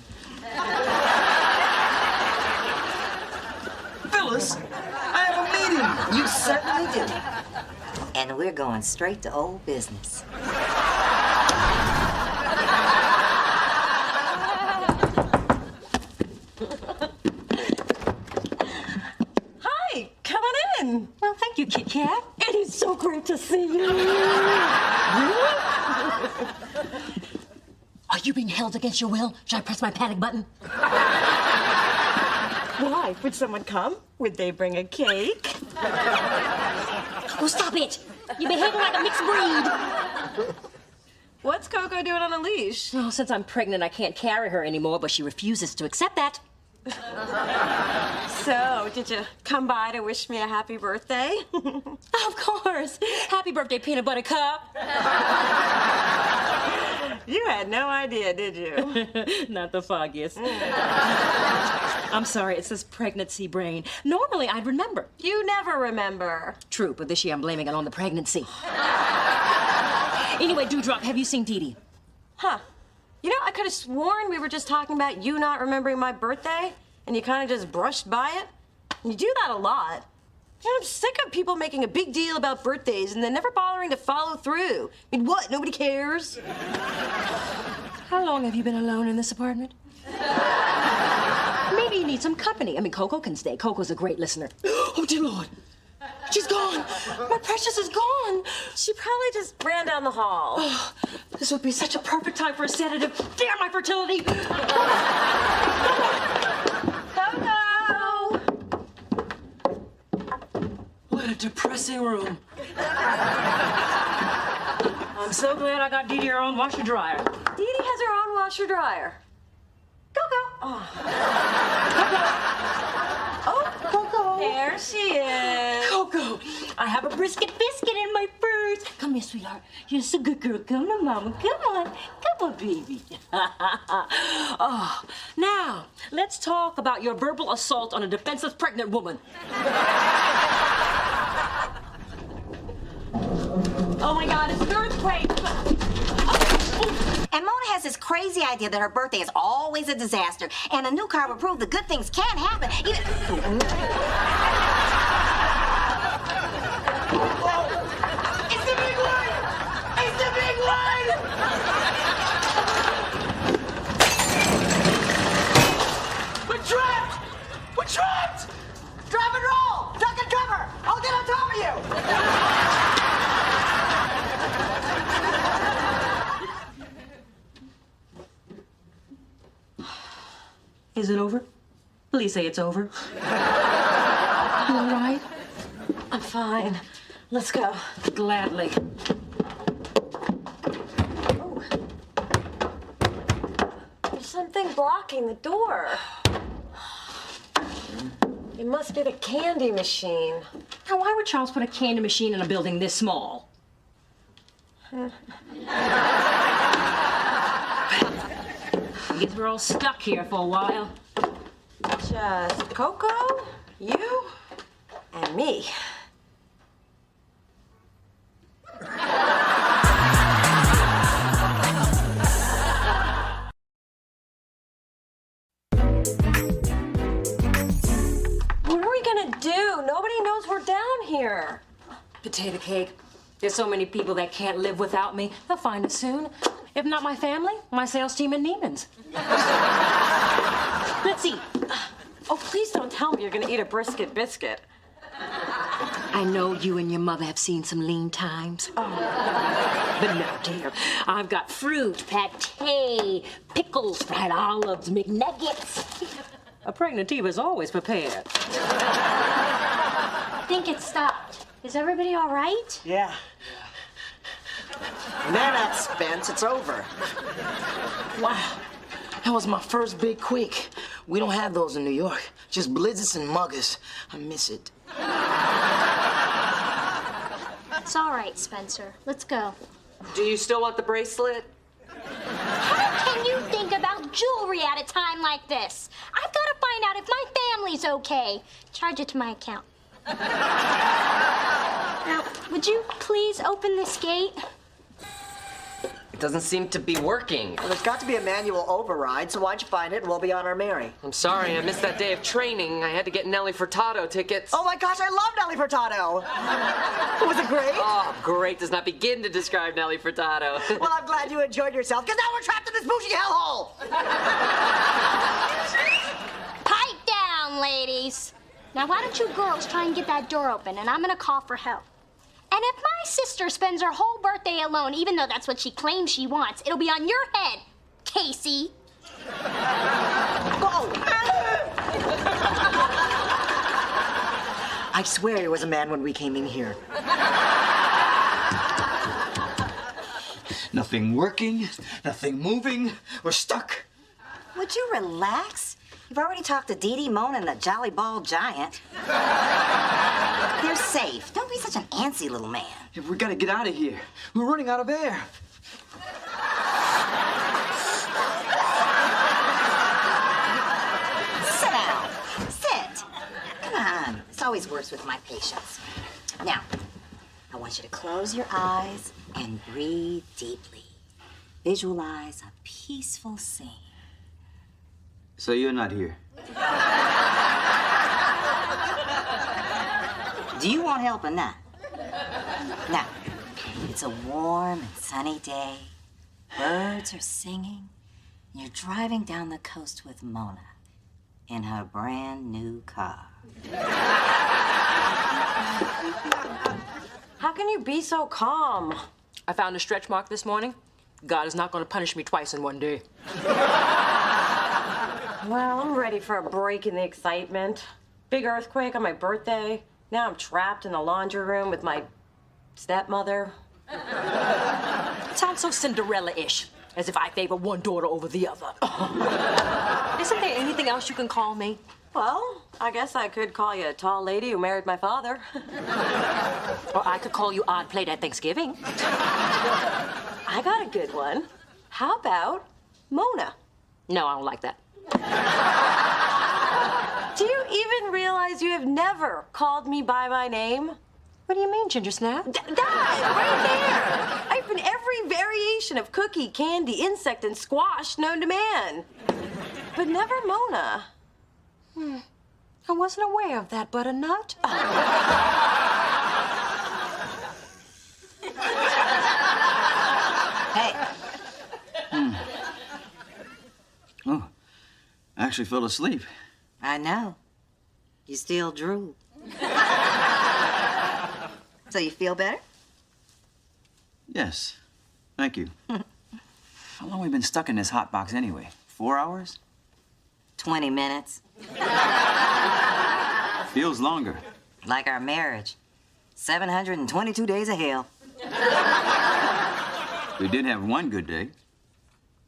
Phyllis, I have a meeting. You certainly do. And we're going straight to old business. Hi, come on in. Well, thank you, Kit Kat. It is so great to see you. Are you being held against your will? Should I press my panic button? Why? Would someone come? Would they bring a cake? Oh, stop it! You're behaving like a mixed breed. What's Coco doing on a leash? Oh, since I'm pregnant, I can't carry her anymore, but she refuses to accept that. So, did you come by to wish me a happy birthday? Of course. Happy birthday, Peanut Butter Cup. You had no idea, did you? Not the foggiest. I'm sorry, it's this pregnancy brain. Normally, I'd remember. You never remember. True, but this year I'm blaming it on the pregnancy. Anyway, Dewdrop, have you seen Dee Dee? Huh. You know, I could have sworn we were just talking about you not remembering my birthday, and you kind of just brushed by it. You do that a lot. You know, I'm sick of people making a big deal about birthdays and then never bothering to follow through. I mean, what? Nobody cares? How long have you been alone in this apartment? Maybe you need some company. I mean, Coco can stay. Coco's a great listener. Oh, dear Lord. She's gone. My precious is gone. She probably just ran down the hall. Oh, this would be such a perfect time for a sedative. Damn my fertility! Coco! What a depressing room. I'm so glad I got Dee Dee her own washer dryer. Dee Dee has her own washer dryer. Coco! Oh. Oh, Coco. There she is. Coco, I have a brisket biscuit in my purse. Come here, sweetheart. You're so good girl. Come on, Mama. Come on, baby. Oh, now, let's talk about your verbal assault on a defenseless pregnant woman. Oh, my God, it's an earthquake. And Mona has this crazy idea that her birthday is always a disaster, and a new car will prove that good things can happen. Even... It's the big one! It's the big one! We're trapped! We're trapped! Drop and roll! Duck and cover! I'll get on top of you! Is it over? Please say it's over. You all right? I'm fine. Let's go. Gladly. Oh. There's something blocking the door. It must be the candy machine. Now, why would Charles put a candy machine in a building this small? I guess we're all stuck here for a while. Just Coco, you, and me. What are we gonna do? Nobody knows we're down here. Potato cake. There's so many people that can't live without me. They'll find it soon. If not my family, my sales team in Neiman's. Let's eat. Oh, please don't tell me you're gonna eat a brisket biscuit. I know you and your mother have seen some lean times. Oh. But no, dear. I've got fruit, pate, pickles, fried olives, McNuggets. A pregnant Eva's always prepared. I think it stopped. Is everybody all right? Yeah. Man up, Spence. It's over. Wow. That was my first big quake. We don't have those in New York. Just blizzards and muggers. I miss it. It's all right, Spencer. Let's go. Do you still want the bracelet? How can you think about jewelry at a time like this? I've got to find out if my family's okay. Charge it to my account. Now, would you please open this gate? doesn't seem to be working. Well, there's got to be a manual override, so why'd you find it and we'll be on our merry. I'm sorry, I missed that day of training. I had to get Nelly Furtado tickets. Oh my gosh, I love Nelly Furtado! Was it great? Oh, great does not begin to describe Nelly Furtado. Well, I'm glad you enjoyed yourself, because now we're trapped in this bougie hellhole! Pipe down, ladies. Now, why don't you girls try and get that door open, and I'm gonna call for help. And if my sister spends her whole birthday alone, even though that's what she claims she wants, it'll be on your head, Casey. I swear there was a man when we came in here. Nothing working, nothing moving. We're stuck. Would you relax? You've already talked to Dee Dee, Mona, and the Jolly Ball Giant. They're safe. Don't be such an antsy little man. We gotta get out of here. We're running out of air. Sit down. Sit. Come on. It's always worse with my patients. Now, I want you to close your eyes and breathe deeply. Visualize a peaceful scene. So you're not here? Do you want help or not? Now, it's a warm and sunny day. Birds are singing. And you're driving down the coast with Mona in her brand new car. How can you be so calm? I found a stretch mark this morning. God is not going to punish me twice in one day. Well, I'm ready for a break in the excitement. Big earthquake on my birthday. Now I'm trapped in the laundry room with my stepmother. It sounds so Cinderella-ish, as if I favor one daughter over the other. Isn't there anything else you can call me? Well, I guess I could call you a tall lady who married my father. Or I could call you Odd Plate at Thanksgiving. I got a good one. How about Mona? No, I don't like that. Do you even realize you have never called me by my name? What do you mean, Ginger Snap? That, right there. I've been every variation of cookie, candy, insect, and squash known to man. But never Mona. I wasn't aware of that, Butternut. Hey. Oh, I actually fell asleep. I know. You still drool. So you feel better? Yes, thank you. How long have we been stuck in this hot box anyway? 4 hours? 20 minutes. Feels longer. Like our marriage. 722 days of hell. We did have one good day.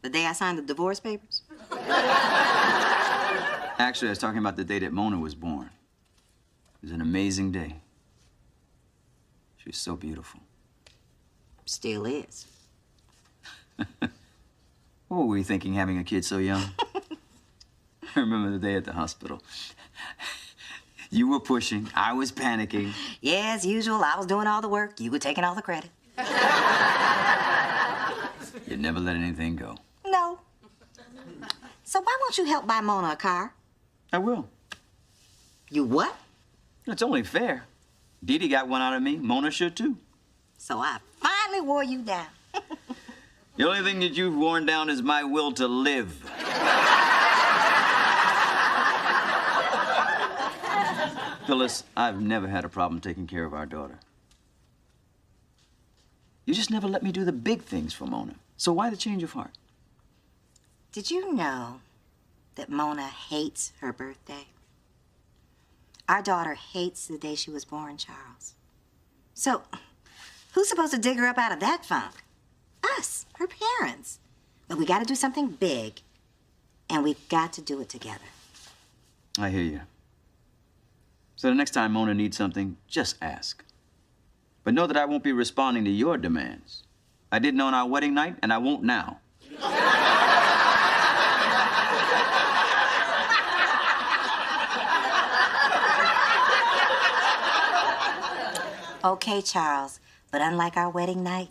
The day I signed the divorce papers? Actually, I was talking about the day that Mona was born. It was an amazing day. She was so beautiful. Still is. What were we thinking having a kid so young? I remember the day at the hospital. You were pushing, I was panicking. Yeah, as usual, I was doing all the work. You were taking all the credit. You never let anything go. No. So why won't you help buy Mona a car? I will. You what? It's only fair. Dee Dee got one out of me. Mona should too. So I finally wore you down. The only thing that you've worn down is my will to live. Phyllis, I've never had a problem taking care of our daughter. You just never let me do the big things for Mona. So why the change of heart? Did you know that Mona hates her birthday? Our daughter hates the day she was born, Charles. So, who's supposed to dig her up out of that funk? Us, her parents. But we gotta do something big, and we've got to do it together. I hear you. So the next time Mona needs something, just ask. But know that I won't be responding to your demands. I didn't on our wedding night, and I won't now. Okay, Charles, but unlike our wedding night,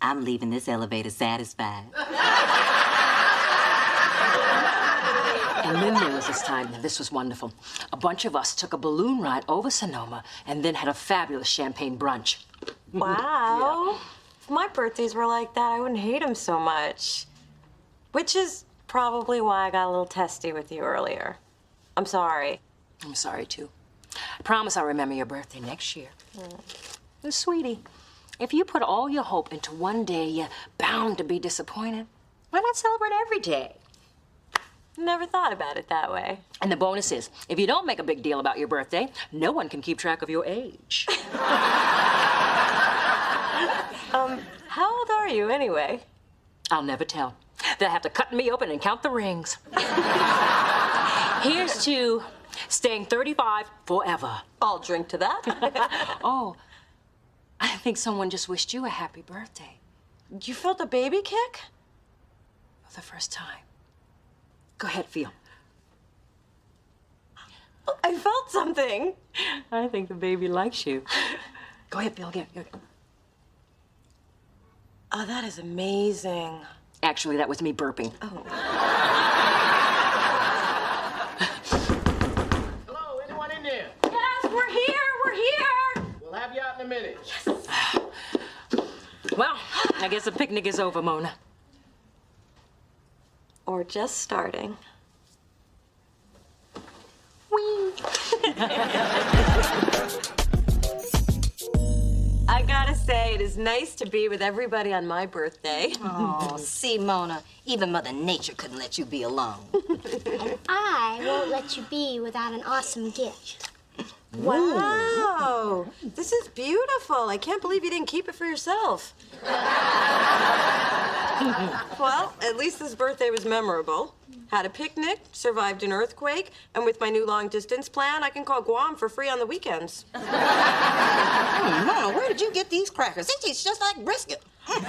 I'm leaving this elevator satisfied. And then there was this time, and this was wonderful. A bunch of us took a balloon ride over Sonoma and then had a fabulous champagne brunch. Wow. If my birthdays were like that, I wouldn't hate them so much. Which is probably why I got a little testy with you earlier. I'm sorry. I'm sorry, too. I promise I'll remember your birthday next year. And sweetie, if you put all your hope into one day, you're bound to be disappointed. Why not celebrate every day? Never thought about it that way. And the bonus is, if you don't make a big deal about your birthday, no one can keep track of your age. How old are you anyway? I'll never tell. They'll have to cut me open and count the rings. Here's to staying 35 forever. I'll drink to that. Oh, I think someone just wished you a happy birthday. You felt a baby kick? For the first time. Go ahead, feel. I felt something. I think the baby likes you. Go ahead, feel again. Oh, that is amazing. Actually, that was me burping. Oh. Hello, anyone in there? Yes, we're here. We'll have you out in a minute. Well, I guess the picnic is over, Mona. Or just starting. Whee! I gotta say, it is nice to be with everybody on my birthday. Oh, see, Mona, even Mother Nature couldn't let you be alone. I won't let you be without an awesome gift. Wow, this is beautiful. I can't believe you didn't keep it for yourself. Well, at least this birthday was memorable. Had a picnic, survived an earthquake, and with my new long-distance plan, I can call Guam for free on the weekends. Mona, where did you get these crackers? They taste just like brisket. I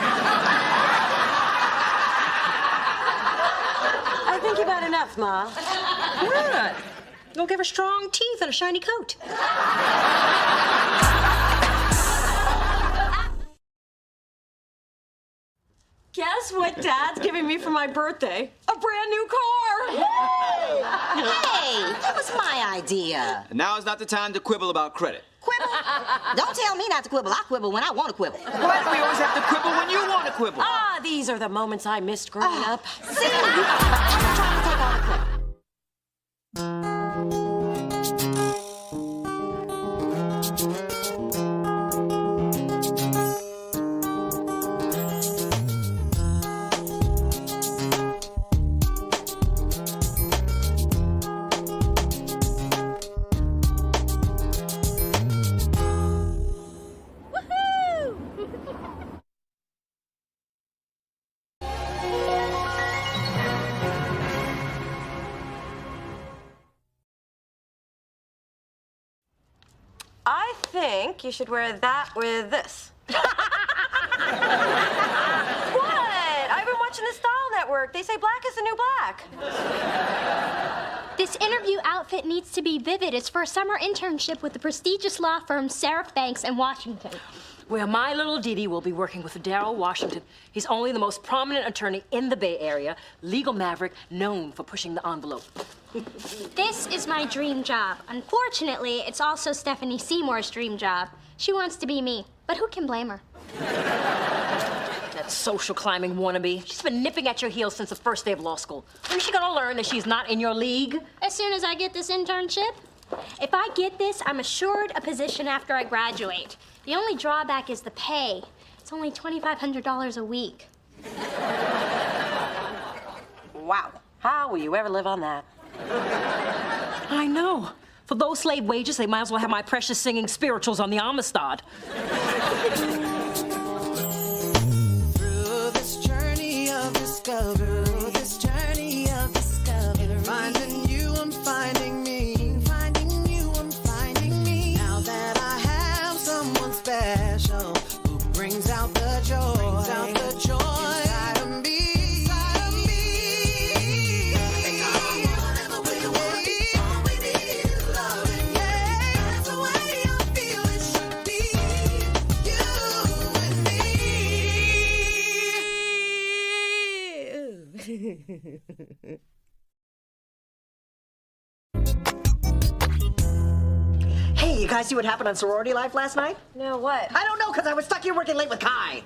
think you've had enough, Ma. Good. You'll give her strong teeth and a shiny coat. Guess what Dad's giving me for my birthday? A brand new car! Hey, that was my idea. Now is not the time to quibble about credit. Quibble? Don't tell me not to quibble. I quibble when I want to quibble. What? We always have to quibble when you want to quibble. Ah, these are the moments I missed growing up. See? I'm trying to take all the credit. I think you should wear that with this. What? I've been watching the Style Network. They say black is the new black. This interview outfit needs to be vivid. It's for a summer internship with the prestigious law firm Seraph Banks in Washington. Where my little Didi will be working with Darrell Washington. He's only the most prominent attorney in the Bay Area, legal maverick known for pushing the envelope. This is my dream job. Unfortunately, it's also Stephanie Seymour's dream job. She wants to be me, but who can blame her? That social climbing wannabe. She's been nipping at your heels since the first day of law school. When is she gonna learn that she's not in your league? As soon as I get this internship. If I get this, I'm assured a position after I graduate. The only drawback is the pay. It's only $2,500 a week. Wow. How will you ever live on that? I know. For those slave wages, they might as well have my precious singing spirituals on the Amistad. Through this journey of discovery, finding you, I'm finding me, finding you, I'm finding me. Now that I have someone special who brings out the joy, inside of me. Hey, you guys see what happened on Sorority Life last night? No, what? I don't know, because I was stuck here working late with Kai.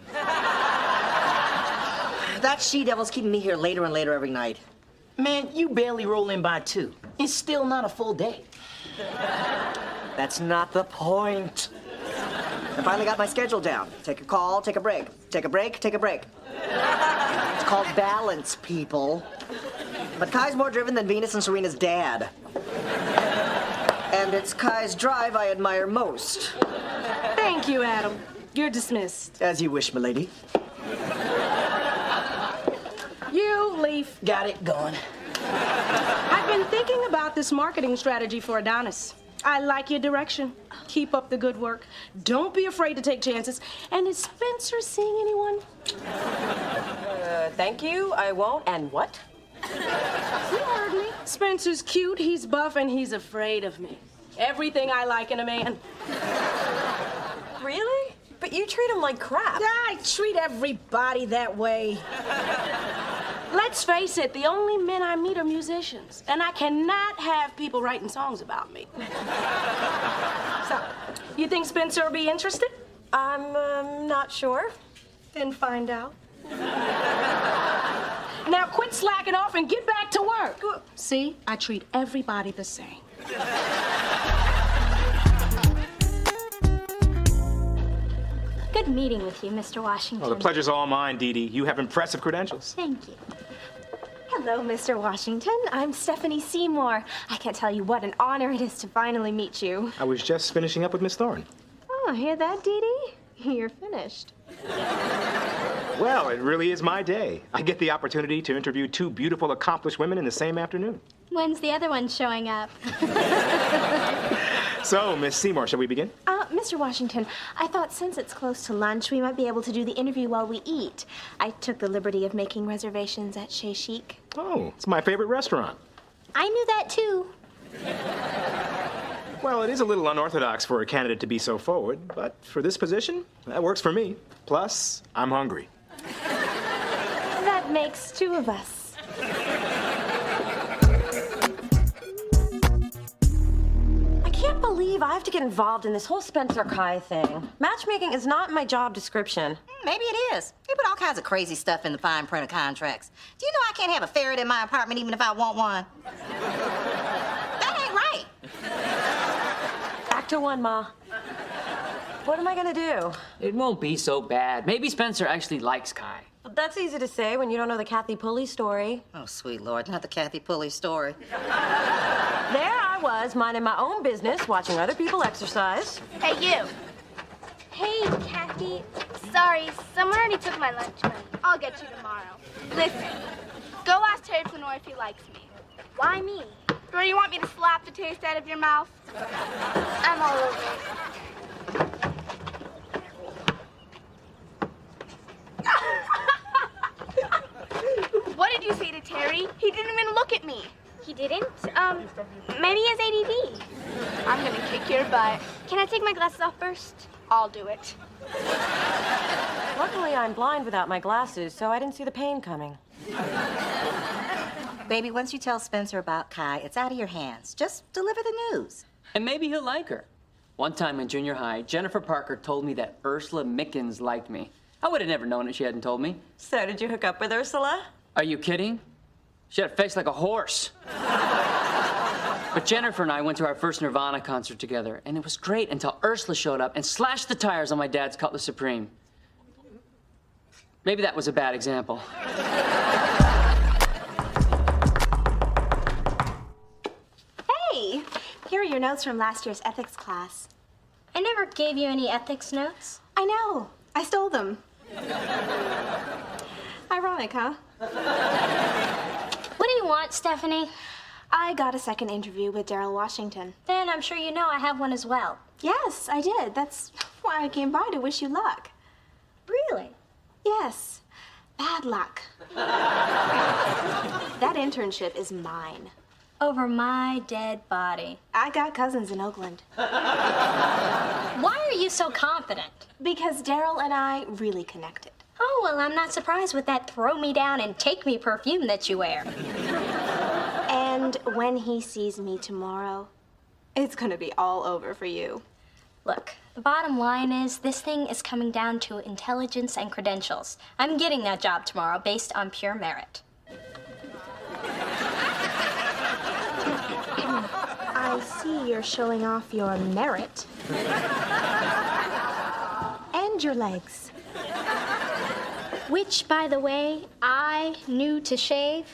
That she-devil's keeping me here later and later every night. Man, you barely roll in by 2. It's still not a full day. That's not the point. I finally got my schedule down. Take a call, take a break. Take a break, take a break. It's called balance, people. But Kai's more driven than Venus and Serena's dad. And it's Kai's drive I admire most. Thank you, Adam. You're dismissed. As you wish, milady. You, Leaf. Got it going. I've been thinking about this marketing strategy for Adonis. I like your direction. Keep up the good work. Don't be afraid to take chances. And is Spencer seeing anyone? Thank you, I won't. And what? You heard me. Spencer's cute, he's buff, and he's afraid of me. Everything I like in a man. Really? But you treat him like crap. I treat everybody that way. Let's face it, the only men I meet are musicians, and I cannot have people writing songs about me. So, you think Spencer will be interested? I'm not sure. Then find out. Now quit slacking off and get back to work. See, I treat everybody the same. Good meeting with you, Mr. Washington. Oh, the pleasure's all mine, Dee Dee. You have impressive credentials. Thank you. Hello, Mr. Washington. I'm Stephanie Seymour. I can't tell you what an honor it is to finally meet you. I was just finishing up with Miss Thorne. Oh, hear that, Dee Dee? You're finished. Well, it really is my day. I get the opportunity to interview 2 beautiful, accomplished women in the same afternoon. When's the other one showing up? So, Miss Seymour, shall we begin? Mr. Washington, I thought since it's close to lunch, we might be able to do the interview while we eat. I took the liberty of making reservations at Chez Chic. Oh, it's my favorite restaurant. I knew that too. Well, it is a little unorthodox for a candidate to be so forward, but for this position, that works for me. Plus, I'm hungry. That makes 2 of us. I can't believe I have to get involved in this whole Spencer Kai thing. Matchmaking is not in my job description. Maybe it is. They put all kinds of crazy stuff in the fine print of contracts. Do you know I can't have a ferret in my apartment even if I want one? That ain't right. Actor 1, Ma. What am I gonna do? It won't be so bad. Maybe Spencer actually likes Kai. That's easy to say when you don't know the Kathy Pulley story. Oh, sweet Lord, not the Kathy Pulley story. There I was, minding my own business, watching other people exercise. Hey, you. Hey, Kathy. Sorry, someone already took my lunch money. I'll get you tomorrow. Listen, go ask Terry Flanoy if he likes me. Why me? Or you want me to slap the taste out of your mouth? I'm all over it. What did you say to Terry? He didn't even look at me. He didn't? Maybe he has ADD. I'm gonna kick your butt. Can I take my glasses off first? I'll do it. Luckily, I'm blind without my glasses, so I didn't see the pain coming. Baby, once you tell Spencer about Kai, it's out of your hands. Just deliver the news. And maybe he'll like her. One time in junior high, Jennifer Parker told me that Ursula Mickens liked me. I would have never known it if she hadn't told me. So did you hook up with Ursula? Are you kidding? She had a face like a horse. But Jennifer and I went to our first Nirvana concert together, and it was great until Ursula showed up and slashed the tires on my dad's Cutlass Supreme. Maybe that was a bad example. Hey, here are your notes from last year's ethics class. I never gave you any ethics notes. I know. I stole them. Ironic, huh? What do you want, Stephanie? I got a second interview with Daryl Washington. Then I'm sure you know I have one as well. Yes, I did. That's why I came by to wish you luck. Really? Yes. Bad luck. That internship is mine. Over my dead body. I got cousins in Oakland. Why are you so confident? Because Daryl and I really connected. Oh, well, I'm not surprised with that throw me down and take me perfume that you wear. And when he sees me tomorrow, it's gonna be all over for you. Look, the bottom line is this thing is coming down to intelligence and credentials. I'm getting that job tomorrow based on pure merit. I see you're showing off your merit. And your legs. Which, by the way, I knew to shave.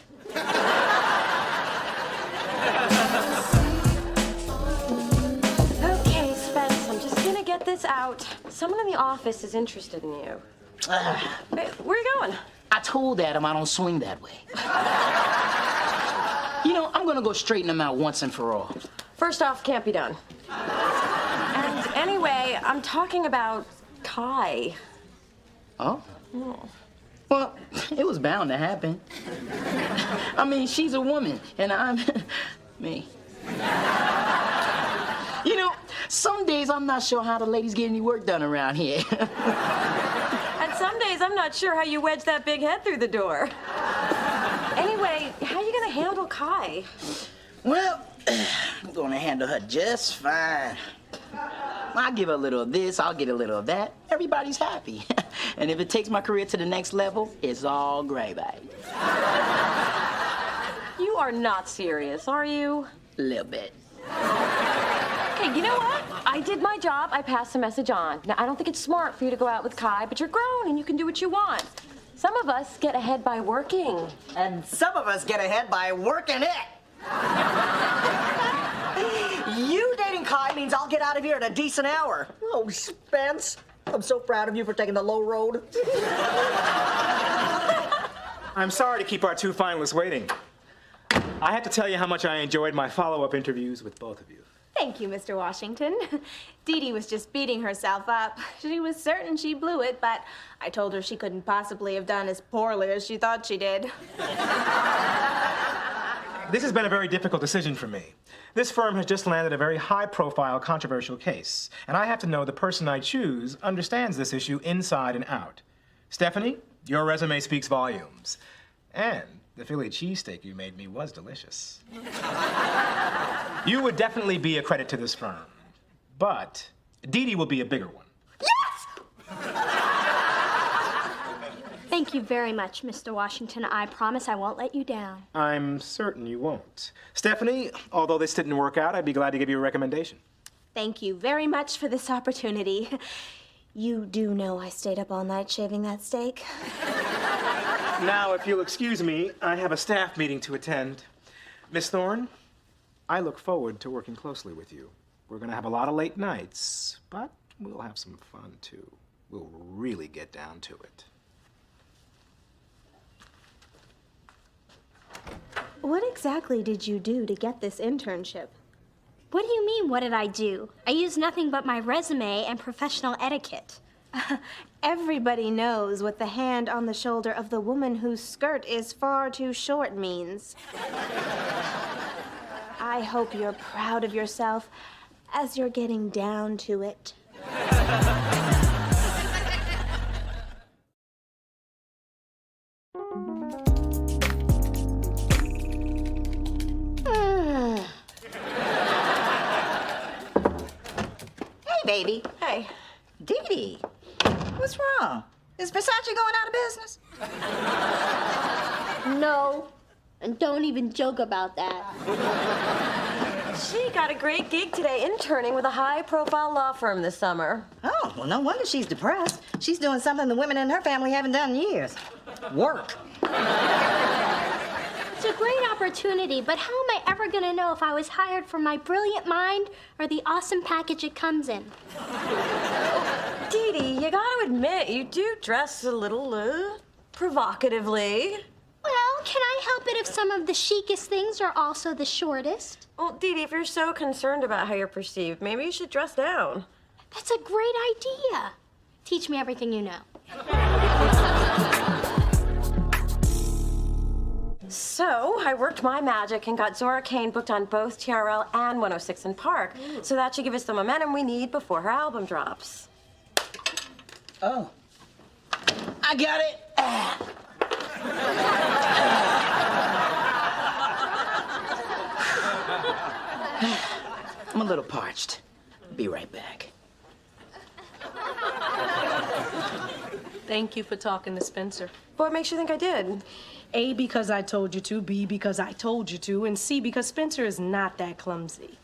Okay, Spence, I'm just gonna get this out. Someone in the office is interested in you. Hey, where are you going? I told Adam I don't swing that way. You know, I'm gonna go straighten him out once and for all. First off, can't be done. And anyway, I'm talking about Kai. Oh? Well, it was bound to happen. I mean, she's a woman, and I'm me. You know, some days I'm not sure how the ladies get any work done around here. And some days I'm not sure how you wedge that big head through the door. Anyway, how are you gonna handle Kai? Well, I'm gonna handle her just fine. I'll give her a little of this, I'll get a little of that. Everybody's happy. And if it takes my career to the next level, it's all gravy. You are not serious, are you? A little bit. Okay, you know what? I did my job. I passed the message on. Now, I don't think it's smart for you to go out with Kai, but you're grown and you can do what you want. Some of us get ahead by working. And some of us get ahead by working it. You dating Kai means I'll get out of here in a decent hour. Oh, Spence, I'm so proud of you for taking the low road. I'm sorry to keep our two finalists waiting. I have to tell you how much I enjoyed my follow-up interviews with both of you. Thank you, Mr. Washington. Dee Dee was just beating herself up. She was certain she blew it, but I told her she couldn't possibly have done as poorly as she thought she did. This has been a very difficult decision for me. This firm has just landed a very high-profile, controversial case, and I have to know the person I choose understands this issue inside and out. Stephanie, your resume speaks volumes. And the Philly cheesesteak you made me was delicious. You would definitely be a credit to this firm, but Dee Dee will be a bigger one. Thank you very much, Mr. Washington. I promise I won't let you down. I'm certain you won't. Stephanie, although this didn't work out, I'd be glad to give you a recommendation. Thank you very much for this opportunity. You do know I stayed up all night shaving that steak. Now, if you'll excuse me, I have a staff meeting to attend. Miss Thorne, I look forward to working closely with you. We're going to have a lot of late nights, but we'll have some fun, too. We'll really get down to it. What exactly did you do to get this internship? What do you mean, what did I do? I used nothing but my resume and professional etiquette. Everybody knows what the hand on the shoulder of the woman whose skirt is far too short means. I hope you're proud of yourself as you're getting down to it. Hey, baby. Hey. Dee Dee, what's wrong? Is Versace going out of business? No, and don't even joke about that. She got a great gig today interning with a high-profile law firm this summer. Oh, well, no wonder she's depressed. She's doing something the women in her family haven't done in years. Work. It's a great opportunity, but how am I ever going to know if I was hired for my brilliant mind or the awesome package it comes in? Dee Dee, you gotta admit, you do dress a little, provocatively. Well, can I help it if some of the chicest things are also the shortest? Well, Dee Dee, if you're so concerned about how you're perceived, maybe you should dress down. That's a great idea. Teach me everything you know. So, I worked my magic and got Zora Kane booked on both TRL and 106 in Park. So that should give us the momentum we need before her album drops. Oh. I got it. I'm a little parched. Be right back. Thank you for talking to Spencer. What makes you think I did? A, because I told you to, B, because I told you to, and C, because Spencer is not that clumsy.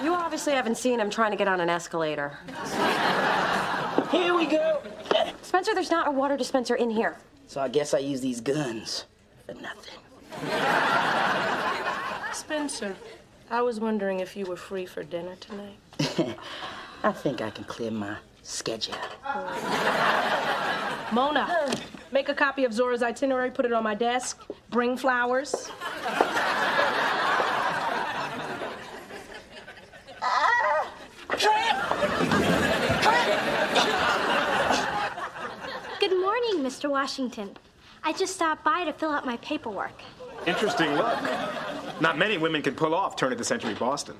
You obviously haven't seen him trying to get on an escalator. Here we go. Spencer, there's not a water dispenser in here. So I guess I use these guns for nothing. Spencer, I was wondering if you were free for dinner tonight. I think I can clear my schedule. Mona, make a copy of Zora's itinerary, put it on my desk, bring flowers. Good morning, Mr. Washington. I just stopped by to fill out my paperwork. Interesting look. Not many women can pull off turn of the century Boston.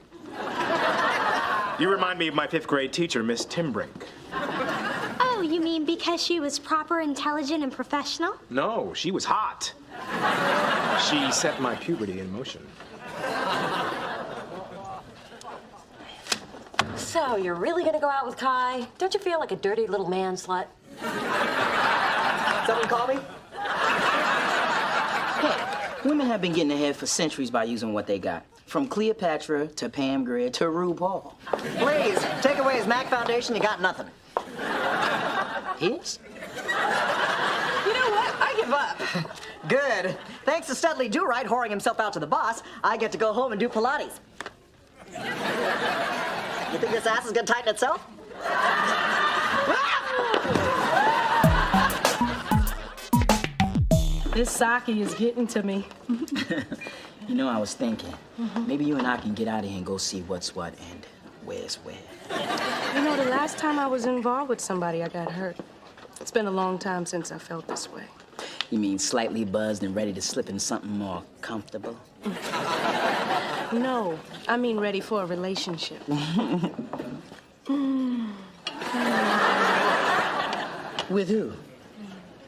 You remind me of my 5th grade teacher, Miss Timbrink. Oh, you mean because she was proper, intelligent, and professional? No, she was hot. She set my puberty in motion. So, you're really gonna go out with Kai? Don't you feel like a dirty little man slut? Someone call me? Hey, women have been getting ahead for centuries by using what they got. From Cleopatra to Pam Grier to RuPaul. Please, take away his Mac Foundation, you got nothing. His? You know what? I give up. Good. Thanks to Studley Do-Right whoring himself out to the boss, I get to go home and do Pilates. You think this ass is gonna tighten itself? This sake is getting to me. You know, I was thinking, maybe you and I can get out of here and go see what's what and where's where. You know, the last time I was involved with somebody, I got hurt. It's been a long time since I felt this way. You mean slightly buzzed and ready to slip in something more comfortable? No, I mean ready for a relationship. With who?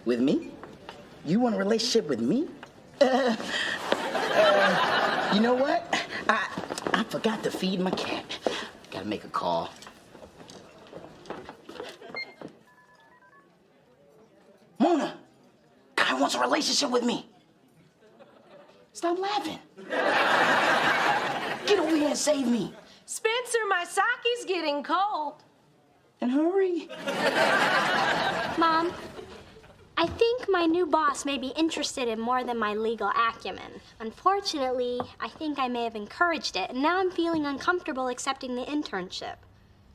With me? You want a relationship with me? You know what? I forgot to feed my cat. Gotta make a call. Mona! Kai wants a relationship with me. Stop laughing. Get over here and save me. Spencer, my sake's getting cold. And hurry. Mom, I think my new boss may be interested in more than my legal acumen. Unfortunately, I think I may have encouraged it, and now I'm feeling uncomfortable accepting the internship.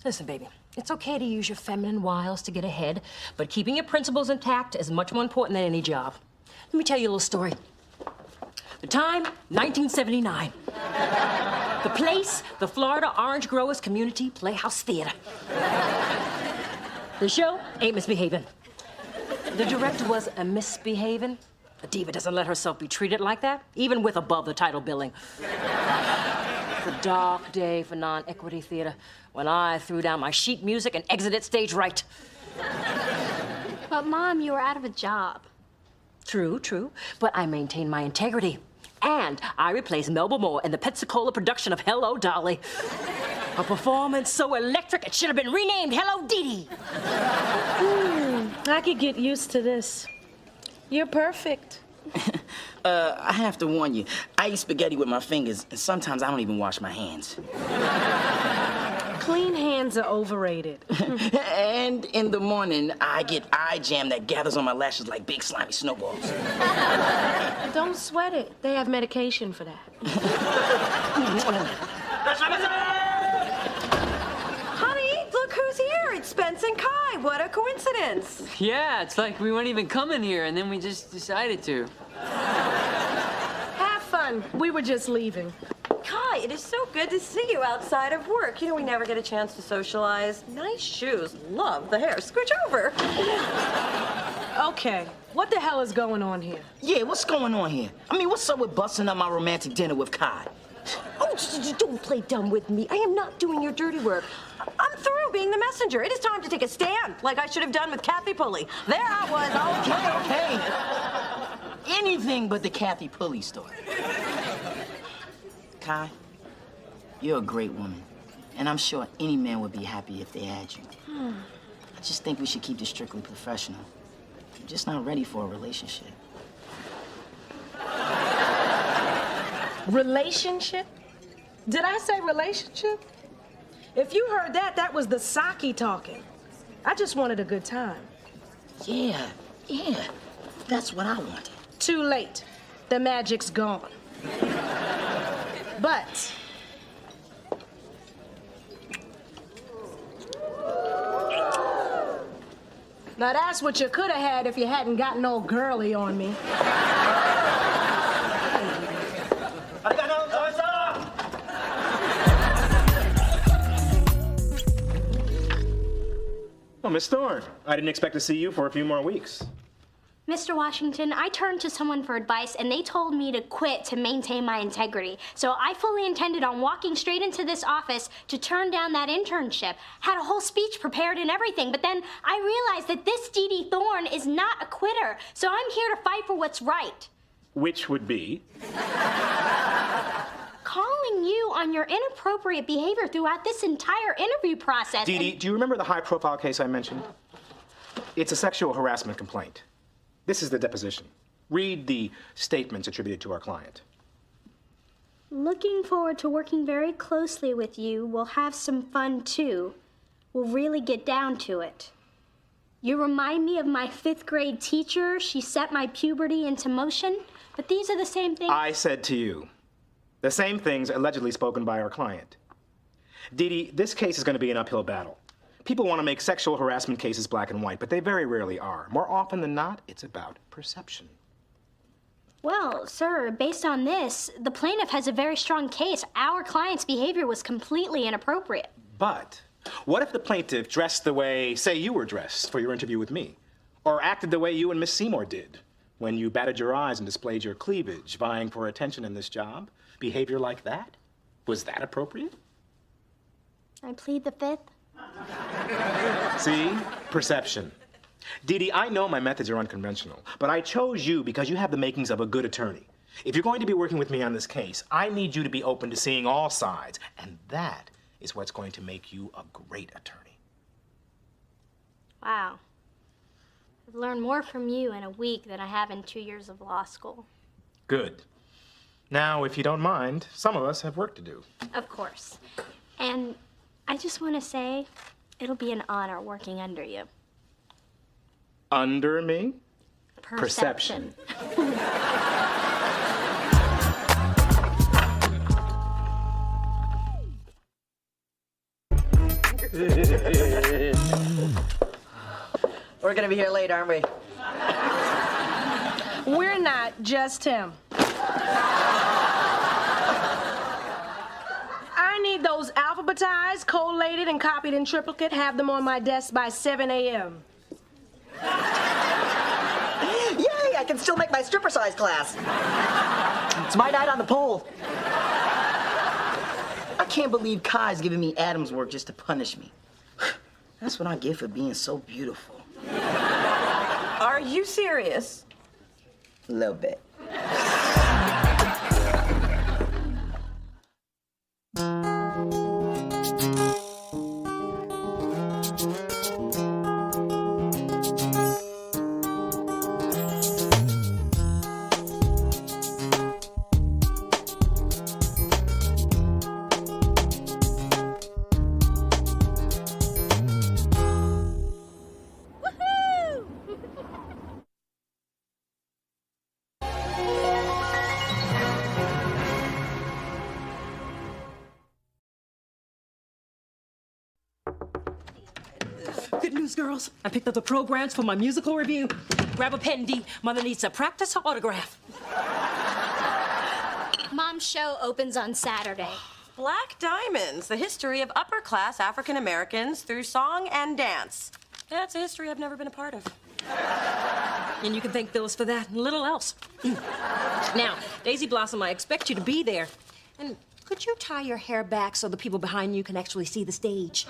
Listen, baby, it's okay to use your feminine wiles to get ahead, but keeping your principles intact is much more important than any job. Let me tell you a little story. The time, 1979. The place, the Florida Orange Growers Community Playhouse Theater. The show ain't misbehaving. The director was a misbehaving. A diva doesn't let herself be treated like that, even with above the title billing. It's a dark day for non-equity theater when I threw down my sheet music and exited stage right. But Mom, you were out of a job. True, true, but I maintained my integrity. And I replaced Melba Moore in the Pensacola production of Hello, Dolly. A performance so electric it should have been renamed Hello, Dee Dee. I could get used to this. You're perfect. I have to warn you, I eat spaghetti with my fingers, and sometimes I don't even wash my hands. Clean hands are overrated. And in the morning, I get eye jam that gathers on my lashes like big slimy snowballs. Don't sweat it. They have medication for that. Honey, look who's here. It's Spence and Kai. What a coincidence. Yeah, it's like we weren't even coming here, and then we just decided to. Have fun. We were just leaving. Kai, it is so good to see you outside of work. You know, we never get a chance to socialize. Nice shoes. Love the hair. Scooch over. Okay, what the hell is going on here? Yeah, what's going on here? I mean, what's up with busting up my romantic dinner with Kai? Oh, don't play dumb with me. I am not doing your dirty work. I'm through being the messenger. It is time to take a stand, like I should have done with Kathy Pulley. There I was, Okay. Anything but the Kathy Pulley story. Kai, you're a great woman, and I'm sure any man would be happy if they had you. I just think we should keep this strictly professional. I'm just not ready for a relationship. Relationship? Did I say relationship? If you heard that, that was the Saki talking. I just wanted a good time. Yeah, that's what I wanted. Too late. The magic's gone. But now that's what you could have had if you hadn't gotten all girly on me. Oh, Miss Thorne, I didn't expect to see you for a few more weeks. Mr. Washington, I turned to someone for advice and they told me to quit to maintain my integrity. So I fully intended on walking straight into this office to turn down that internship. Had a whole speech prepared and everything, but then I realized that this Dee Dee Thorne is not a quitter. So I'm here to fight for what's right. Which would be? Calling you on your inappropriate behavior throughout this entire interview process. Dee Dee, do you remember the high-profile case I mentioned? It's a sexual harassment complaint. This is the deposition. Read the statements attributed to our client. Looking forward to working very closely with you. We'll have some fun, too. We'll really get down to it. You remind me of my 5th grade teacher. She set my puberty into motion. But these are the same things. I said to you, the same things allegedly spoken by our client. Dee Dee, this case is going to be an uphill battle. People want to make sexual harassment cases black and white, but they very rarely are. More often than not, it's about perception. Well, sir, based on this, the plaintiff has a very strong case. Our client's behavior was completely inappropriate. But what if the plaintiff dressed the way, say, you were dressed for your interview with me? Or acted the way you and Miss Seymour did when you batted your eyes and displayed your cleavage, vying for attention in this job? Behavior like that? Was that appropriate? I plead the 5th. See? Perception. Dee Dee, I know my methods are unconventional, but I chose you because you have the makings of a good attorney. If you're going to be working with me on this case, I need you to be open to seeing all sides, and that is what's going to make you a great attorney. Wow. I've learned more from you in a week than I have in 2 years of law school. Good. Now, if you don't mind, some of us have work to do. Of course. And I just want to say, it'll be an honor working under you. Under me? Perception. We're gonna be here late, aren't we? We're not, just him. I need those alphabetized, collated, and copied in triplicate. Have them on my desk by 7 a.m. Yay, I can still make my stripper size class. It's my night on the pole. I can't believe Kai's giving me Adam's work just to punish me. That's what I get for being so beautiful. Are you serious? A little bit. Good news, girls. I picked up the programs for my musical review. Grab a pen, Dee. Mother needs to practice her autograph. Mom's show opens on Saturday. Black Diamonds, the history of upper-class African Americans through song and dance. That's a history I've never been a part of. And you can thank Phyllis for that and little else. Now, Daisy Blossom, I expect you to be there. And Could you tie your hair back so the people behind you can actually see the stage?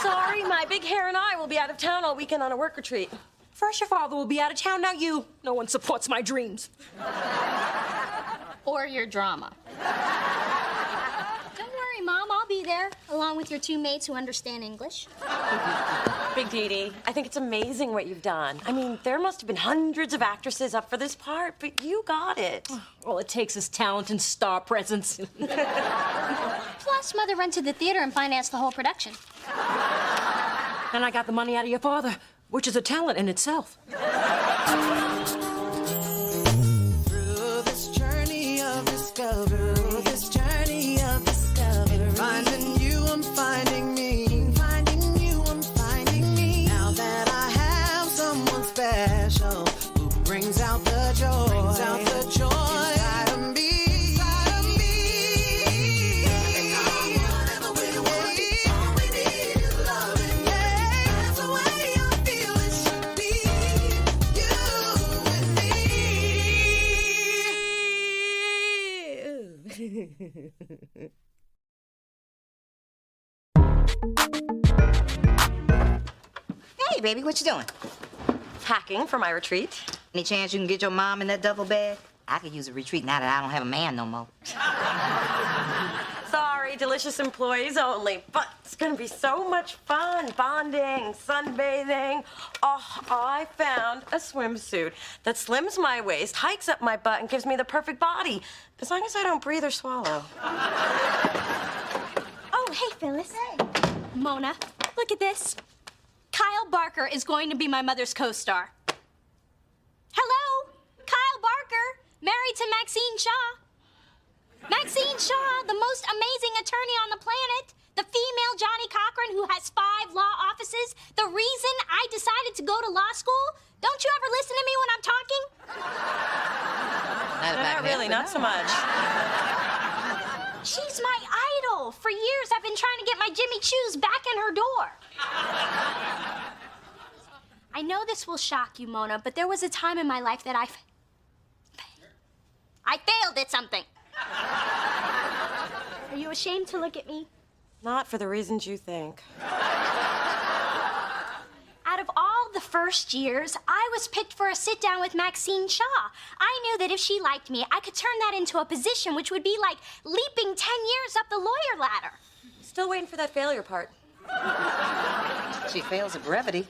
Sorry, my big hair and I will be out of town all weekend on a work retreat. First, your father will be out of town, now you. No one supports my dreams. Or your drama. Don't worry, Mom, I'll be there, along with your two mates who understand English. Big Dee Dee, I think it's amazing what you've done. I mean, there must have been hundreds of actresses up for this part, but you got it. All it takes is talent and star presence. Plus, Mother rented the theater and financed the whole production. And I got the money out of your father, which is a talent in itself. Through this journey of discovery, finding you, I'm finding me. Finding you, I'm finding me. Now that I have someone special who brings out the joy, inside of me. Whatever we want, all we need is loving. That's the way I feel it should be. You and me. Hey, baby, what you doing? Packing for my retreat. Any chance you can get your mom in that duffel bag? I could use a retreat now that I don't have a man no more. Sorry, delicious employees only, but it's gonna be so much fun. Bonding, sunbathing. Oh, I found a swimsuit that slims my waist, hikes up my butt, and gives me the perfect body. As long as I don't breathe or swallow. Oh, hey, Phyllis. Hey. Mona, look at this. Kyle Barker is going to be my mother's co-star. Hello? Kyle Barker, married to Maxine Shaw. Maxine Shaw, the most amazing attorney on the planet. The female Johnny Cochran who has 5 law offices. The reason I decided to go to law school. Don't you ever listen to me when I'm talking? Not really, not so much. She's my idol. For years, I've been trying to get my Jimmy Choos back in her door. I know this will shock you, Mona, but there was a time in my life that I failed at something. Are you ashamed to look at me? Not for the reasons you think. Out of all the first years, I was picked for a sit-down with Maxine Shaw. I knew that if she liked me, I could turn that into a position which would be like leaping 10 years up the lawyer ladder. Still waiting for that failure part. She fails at brevity.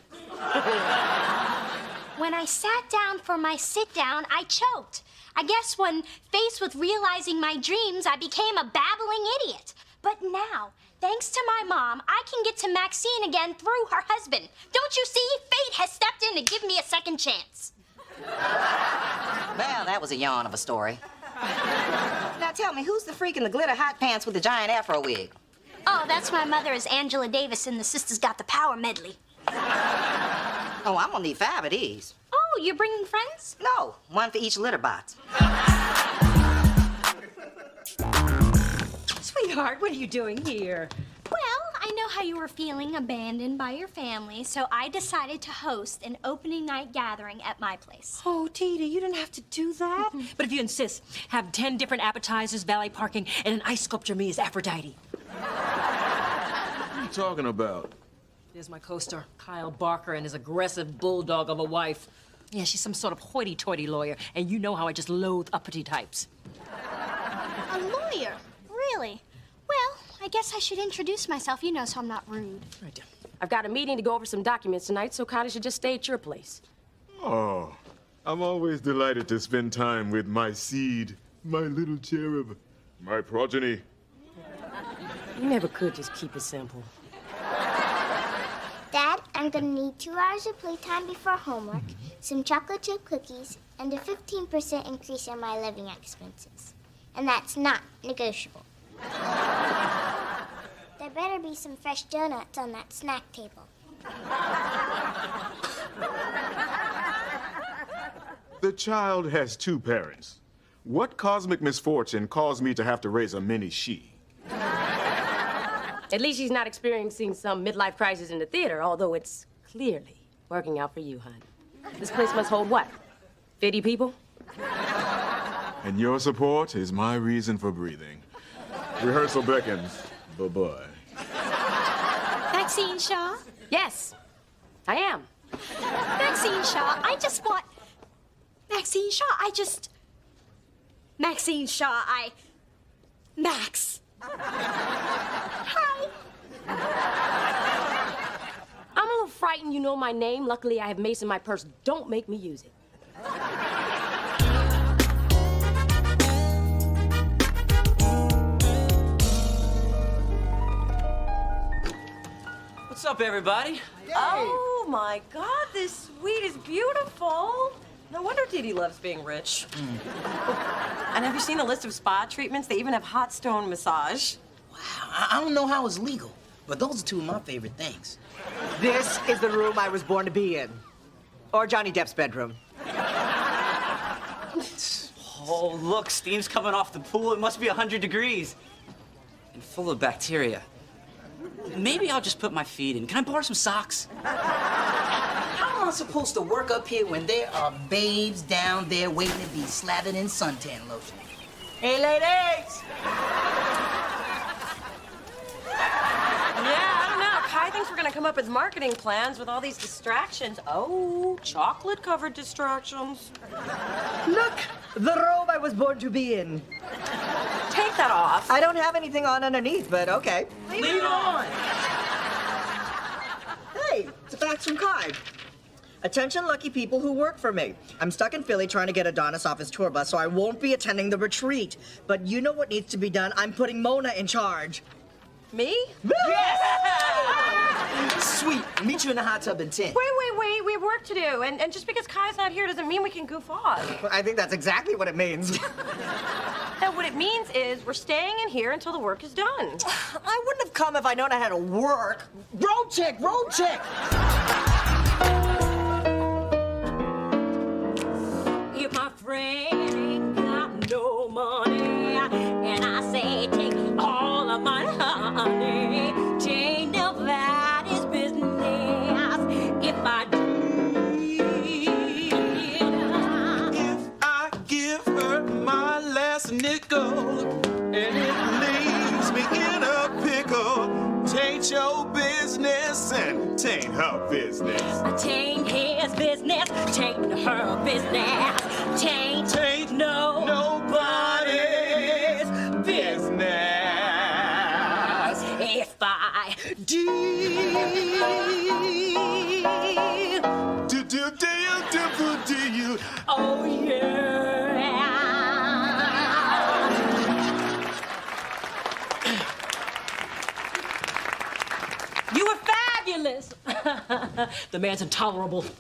When I sat down for my sit-down, I choked. I guess when faced with realizing my dreams, I became a babbling idiot. But now, thanks to my mom, I can get to Maxine again through her husband. Don't you see? Fate has stepped in to give me a second chance. Well, that was a yawn of a story. Now tell me, who's the freak in the glitter hot pants with the giant afro wig? Oh, that's my mother is Angela Davis in the Sisters Got the Power medley. Oh, I'm gonna need 5 of these. Oh, you're bringing friends? No, 1 for each litter box. Sweetheart, what are you doing here? Well, I know how you were feeling abandoned by your family, so I decided to host an opening night gathering at my place. Oh, Dee Dee, you didn't have to do that. But if you insist, have 10 different appetizers, valet parking, and an ice sculpture me as Aphrodite. What are you talking about? There's my co-star, Kyle Barker, and his aggressive bulldog of a wife. Yeah, she's some sort of hoity-toity lawyer, and you know how I just loathe uppity types. A lawyer? Really? Well, I guess I should introduce myself, you know, so I'm not rude. Right. I've got a meeting to go over some documents tonight, so Kylie should just stay at your place. Oh, I'm always delighted to spend time with my seed, my little cherub, my progeny. You never could just keep it simple. Dad, I'm gonna need 2 hours of playtime before homework, some chocolate chip cookies, and a 15% increase in my living expenses. And that's not negotiable. There better be some fresh donuts on that snack table. The child has 2 parents. What cosmic misfortune caused me to have to raise a mini she? At least she's not experiencing some midlife crisis in the theater, although it's clearly working out for you, hon. This place must hold what? 50 people? And your support is my reason for breathing. Rehearsal beckons. Bye-bye. Maxine Shaw? Yes, I am. Maxine Shaw, I just want... Maxine Shaw, Maxine Shaw, Max. Hi. I'm a little frightened you know my name. Luckily, I have Mace in my purse. Don't make me use it. What's up, everybody? Oh my God, this suite is beautiful. No wonder Didi loves being rich. And have you seen the list of spa treatments? They even have hot stone massage. I don't know how it's legal, but those are two of my favorite things. This is the room I was born to be in. Or Johnny Depp's bedroom. Oh, look, steam's coming off the pool. It must be 100 degrees. And full of bacteria. Maybe I'll just put my feet in. Can I borrow some socks? How am I supposed to work up here when there are babes down there waiting to be slathered in suntan lotion? Hey, ladies! Yeah, I don't know. Kai thinks we're gonna come up with marketing plans with all these distractions. Oh, chocolate-covered distractions. Look, the robe I was born to be in. Take that off. I don't have anything on underneath, but okay. Leave it on. Hey, it's a fax from Kai. Attention lucky people who work for me. I'm stuck in Philly trying to get Adonis off his tour bus, so I won't be attending the retreat. But you know what needs to be done? I'm putting Mona in charge. Me? Yes! Sweet. Meet you in the hot tub in 10. Wait. We have work to do. And just because Kai's not here doesn't mean we can goof off. I think that's exactly what it means. And what it means is we're staying in here until the work is done. I wouldn't have come if I'd known I had to work. Road check, road check. If my friend ain't got no money, and I say take all of my honey, ain't nobody's business. If I do, If I give her my last nickel and it leaves me in a pickle, tain't your business and tain't her business. tain't his business, tain't her business, tain't nobody's business. If I do you? Oh yeah. You were fabulous. The man's intolerable. What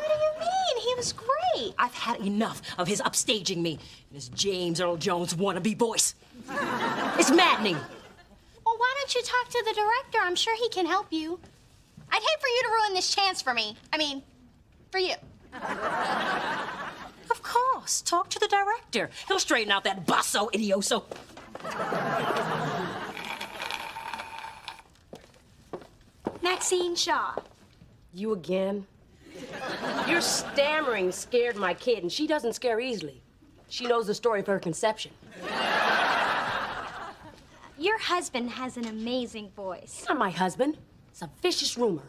do you mean? He was great. I've had enough of his upstaging me and his James Earl Jones wannabe voice. It's maddening. Well, why don't you talk to the director? I'm sure he can help you. I'd hate for you to ruin this chance for me. I mean, for you. Of course. Talk to the director. He'll straighten out that basso idioso. Maxine Shaw. You again? Your stammering scared my kid, and she doesn't scare easily. She knows the story of her conception. Your husband has an amazing voice. He's not my husband. It's a vicious rumor.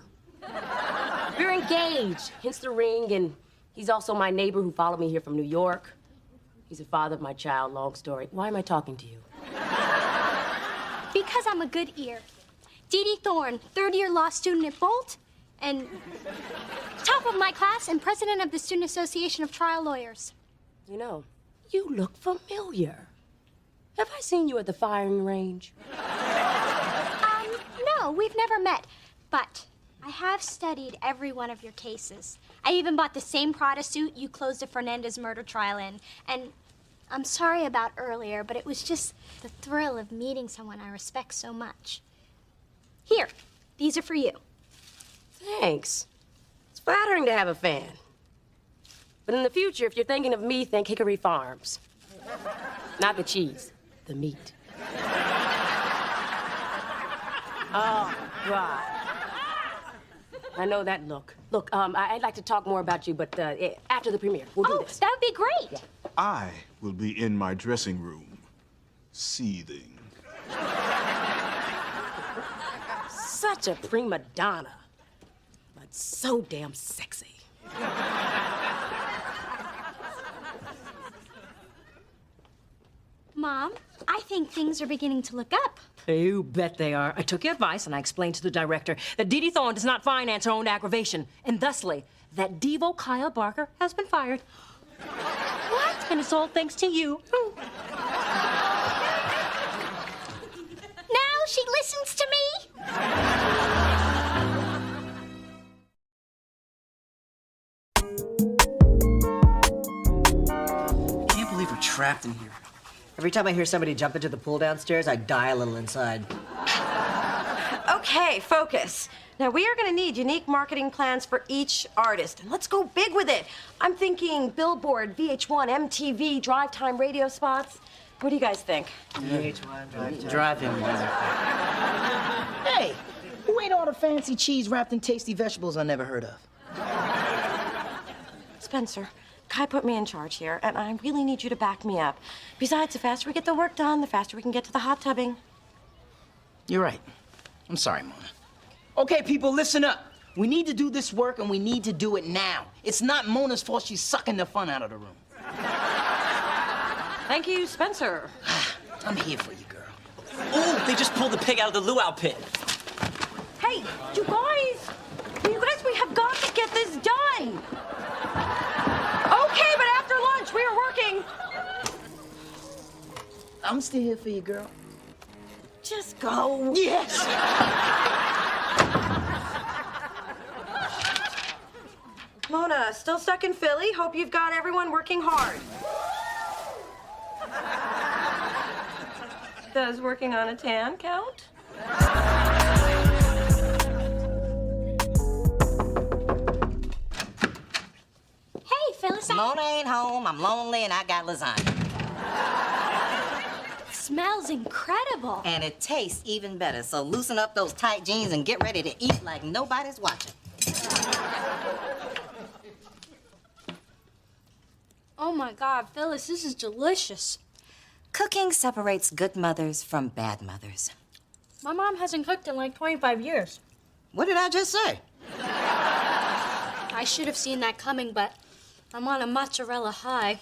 We're engaged, hence the ring, and he's also my neighbor who followed me here from New York. He's the father of my child, long story. Why am I talking to you? Because I'm a good ear. Dee Dee Thorne, third-year law student at Bolt, and top of my class and president of the Student Association of Trial Lawyers. You know, you look familiar. Have I seen you at the firing range? No, we've never met, but I have studied every one of your cases. I even bought the same Prada suit you closed a Fernandez murder trial in, and I'm sorry about earlier, but it was just the thrill of meeting someone I respect so much. Here, these are for you. Thanks. It's flattering to have a fan. But in the future, if you're thinking of me, think Hickory Farms. Not the cheese, the meat. Oh, God. I know that look. Look, I'd like to talk more about you, but after the premiere, we'll do this. That would be great. I will be in my dressing room. seething. Such a prima donna, but so damn sexy. Mom, I think things are beginning to look up. You bet they are. I took your advice and I explained to the director that Dee Dee Thorne does not finance her own aggravation, and thusly, that Devo Kyle Barker has been fired. What? And it's all thanks to you. Now she listens to me? I can't believe we're trapped in here. Every time I hear somebody jump into the pool downstairs, I die a little inside. Okay, focus. Now, we are going to need unique marketing plans for each artist, and let's go big with it. I'm thinking Billboard, VH1, MTV, drive time radio spots. What do you guys think? VH1, Drive him one. Hey, who ate all the fancy cheese wrapped in tasty vegetables I never heard of? Spencer, Kai put me in charge here, and I really need you to back me up. Besides, the faster we get the work done, the faster we can get to the hot tubbing. You're right. I'm sorry, Mona. Okay, people, listen up. We need to do this work, and we need to do it now. It's not Mona's fault she's sucking the fun out of the room. Thank you, Spencer. I'm here for you, girl. Ooh, they just pulled the pig out of the luau pit. Hey, you guys, we have got to get this done. Okay, but after lunch, we are working. I'm still here for you, girl. Just go. Yes! Mona, still stuck in Philly? Hope you've got everyone working hard. Does working on a tan count? Hey, Phyllis. Mona ain't home. I'm lonely and I got lasagna. Smells incredible. And it tastes even better. So loosen up those tight jeans and get ready to eat like nobody's watching. Oh my God, Phyllis, this is delicious. Cooking separates good mothers from bad mothers. My mom hasn't cooked in like 25 years. What did I just say? I should have seen that coming, but I'm on a mozzarella high.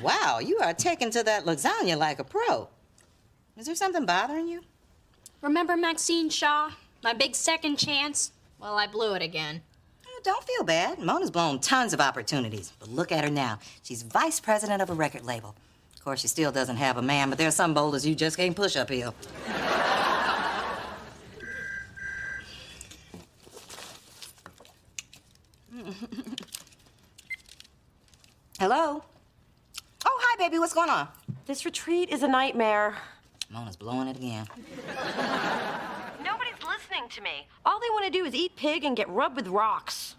Wow, you are taking to that lasagna like a pro. Is there something bothering you? Remember Maxine Shaw? My big second chance? Well, I blew it again. Don't feel bad. Mona's blown tons of opportunities. But look at her now. She's vice president of a record label. Of course, she still doesn't have a man, but there's some boulders you just can't push uphill. Hello? Oh, hi, baby. What's going on? This retreat is a nightmare. Mona's blowing it again. Nobody's listening to me. All they want to do is eat pig and get rubbed with rocks.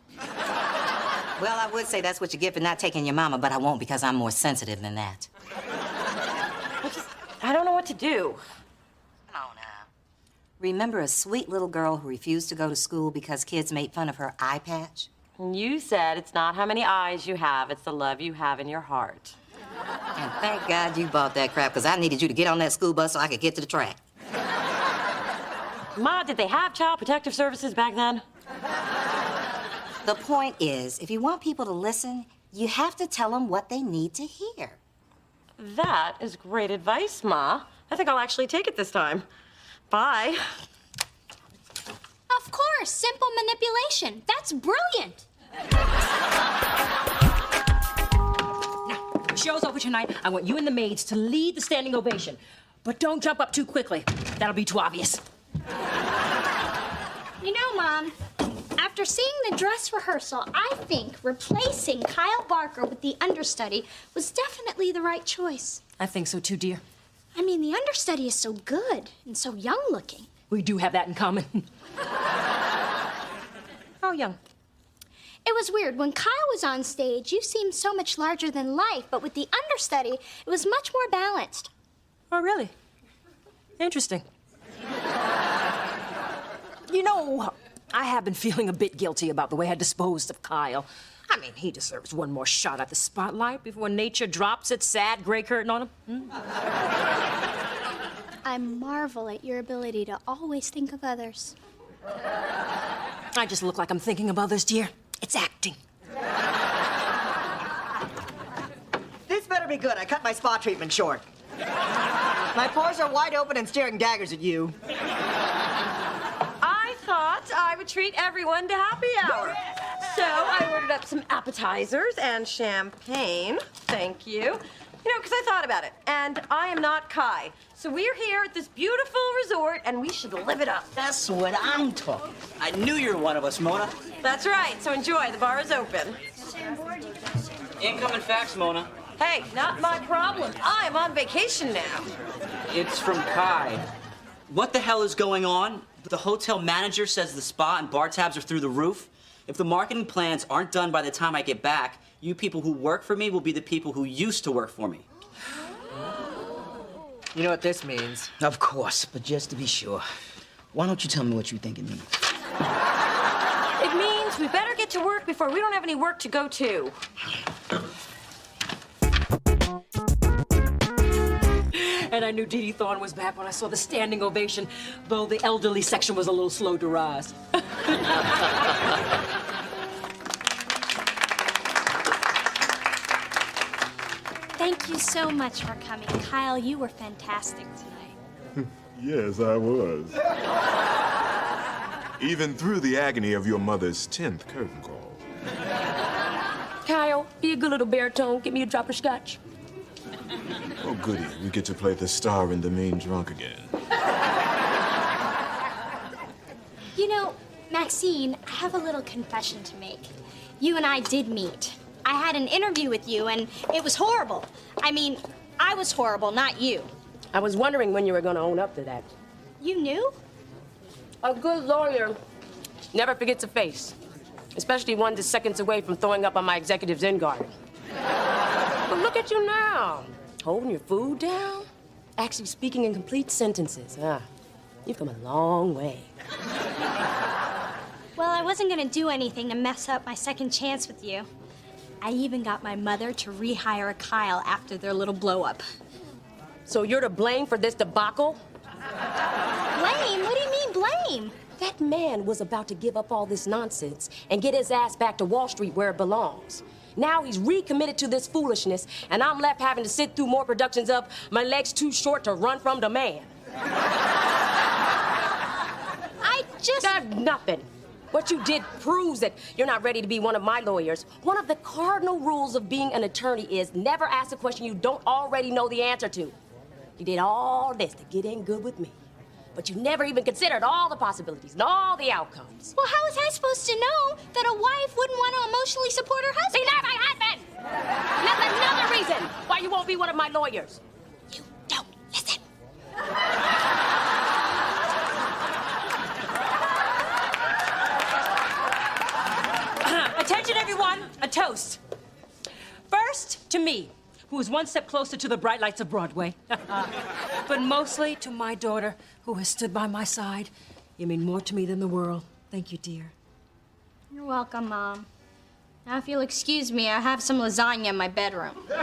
Well, I would say that's what you get for not taking your mama, but I won't because I'm more sensitive than that. I don't know what to do. Remember a sweet little girl who refused to go to school because kids made fun of her eye patch? You said it's not how many eyes you have, it's the love you have in your heart. And thank God you bought that crap, because I needed you to get on that school bus so I could get to the track. Ma, did they have child protective services back then? The point is, if you want people to listen, you have to tell them what they need to hear. That is great advice, Ma. I think I'll actually take it this time. Bye. Of course, simple manipulation. That's brilliant. Now, the show's over tonight. I want you and the maids to lead the standing ovation. But don't jump up too quickly. That'll be too obvious. You know, Mom, after seeing the dress rehearsal, I think replacing Kyle Barker with the understudy was definitely the right choice. I think so too, dear. I mean, the understudy is so good and so young looking. We do have that in common. How young? It was weird. When Kyle was on stage, you seemed so much larger than life, but with the understudy, it was much more balanced. Oh, really? Interesting. You know, I have been feeling a bit guilty about the way I disposed of Kyle. I mean, he deserves one more shot at the spotlight before nature drops its sad gray curtain on him. I marvel at your ability to always think of others. I just look like I'm thinking of others, dear. It's acting. This better be good. I cut my spa treatment short. My pores are wide open and staring daggers at you. I thought I would treat everyone to happy hour. So I ordered up some appetizers and champagne. Thank you. You know, because I thought about it, and I am not Kai. So we're here at this beautiful resort, and we should live it up. That's what I'm talking. I knew you were one of us, Mona. That's right. So enjoy. The bar is open. Incoming fax, Mona. Hey, not my problem. I'm on vacation now. It's from Kai. What the hell is going on? The hotel manager says the spa and bar tabs are through the roof. If the marketing plans aren't done by the time I get back, you people who work for me will be the people who used to work for me. You know what this means? Of course, but just to be sure, why don't you tell me what you think it means? It means we better get to work before we don't have any work to go to. And I knew Dee Dee Thorne was back when I saw the standing ovation, though the elderly section was a little slow to rise. Thank you so much for coming. Kyle, you were fantastic tonight. Yes, I was. Even through the agony of your mother's 10th curtain call. Kyle, be a good little baritone. Give me a drop of scotch. Oh, goody. We get to play the star in The Mean Drunk again. You know, Maxine, I have a little confession to make. You and I did meet. I had an interview with you, and it was horrible. I mean, I was horrible, not you. I was wondering when you were going to own up to that. You knew? A good lawyer never forgets a face, especially one that's seconds away from throwing up on my executive's in guard. But look at you now, holding your food down, actually speaking in complete sentences. You've come a long way. Well, I wasn't going to do anything to mess up my second chance with you. I even got my mother to rehire Kyle after their little blow-up. So you're to blame for this debacle? Blame? What do you mean, blame? That man was about to give up all this nonsense and get his ass back to Wall Street where it belongs. Now he's recommitted to this foolishness, and I'm left having to sit through more productions of My Leg's Too Short to Run From the Man. I just... Nothing. What you did proves that you're not ready to be one of my lawyers. One of the cardinal rules of being an attorney is never ask a question you don't already know the answer to. You did all this to get in good with me, but you never even considered all the possibilities and all the outcomes. Well, how was I supposed to know that a wife wouldn't want to emotionally support her husband? See, not my husband! That's another reason why you won't be one of my lawyers. You don't listen. Attention, everyone, a toast. First, to me, who is one step closer to the bright lights of Broadway. But mostly to my daughter, who has stood by my side. You mean more to me than the world. Thank you, dear. You're welcome, Mom. Now, if you'll excuse me, I have some lasagna in my bedroom. And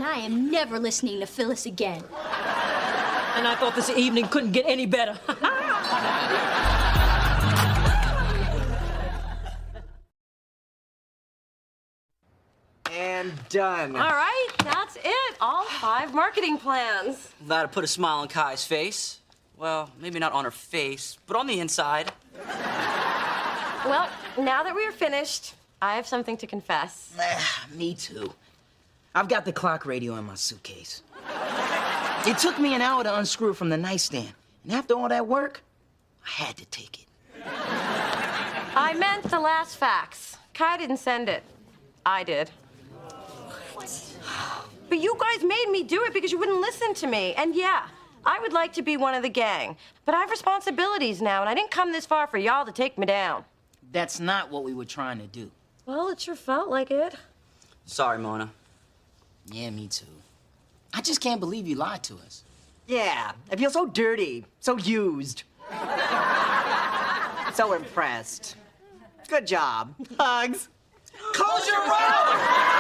I am never listening to Phyllis again. And I thought this evening couldn't get any better. And done. All right, that's it. All 5 marketing plans. That'll put a smile on Kai's face. Well, maybe not on her face, but on the inside. Well, now that we are finished, I have something to confess. Me too. I've got the clock radio in my suitcase. It took me an hour to unscrew it from the nightstand. And after all that work, I had to take it. I meant the last fax. Kai didn't send it. I did. But you guys made me do it because you wouldn't listen to me. And yeah, I would like to be one of the gang. But I have responsibilities now, and I didn't come this far for y'all to take me down. That's not what we were trying to do. Well, it sure felt like it. Sorry, Mona. Yeah, me too. I just can't believe you lied to us. Yeah, I feel so dirty, so used. So impressed. Good job. Hugs. Close your mouth!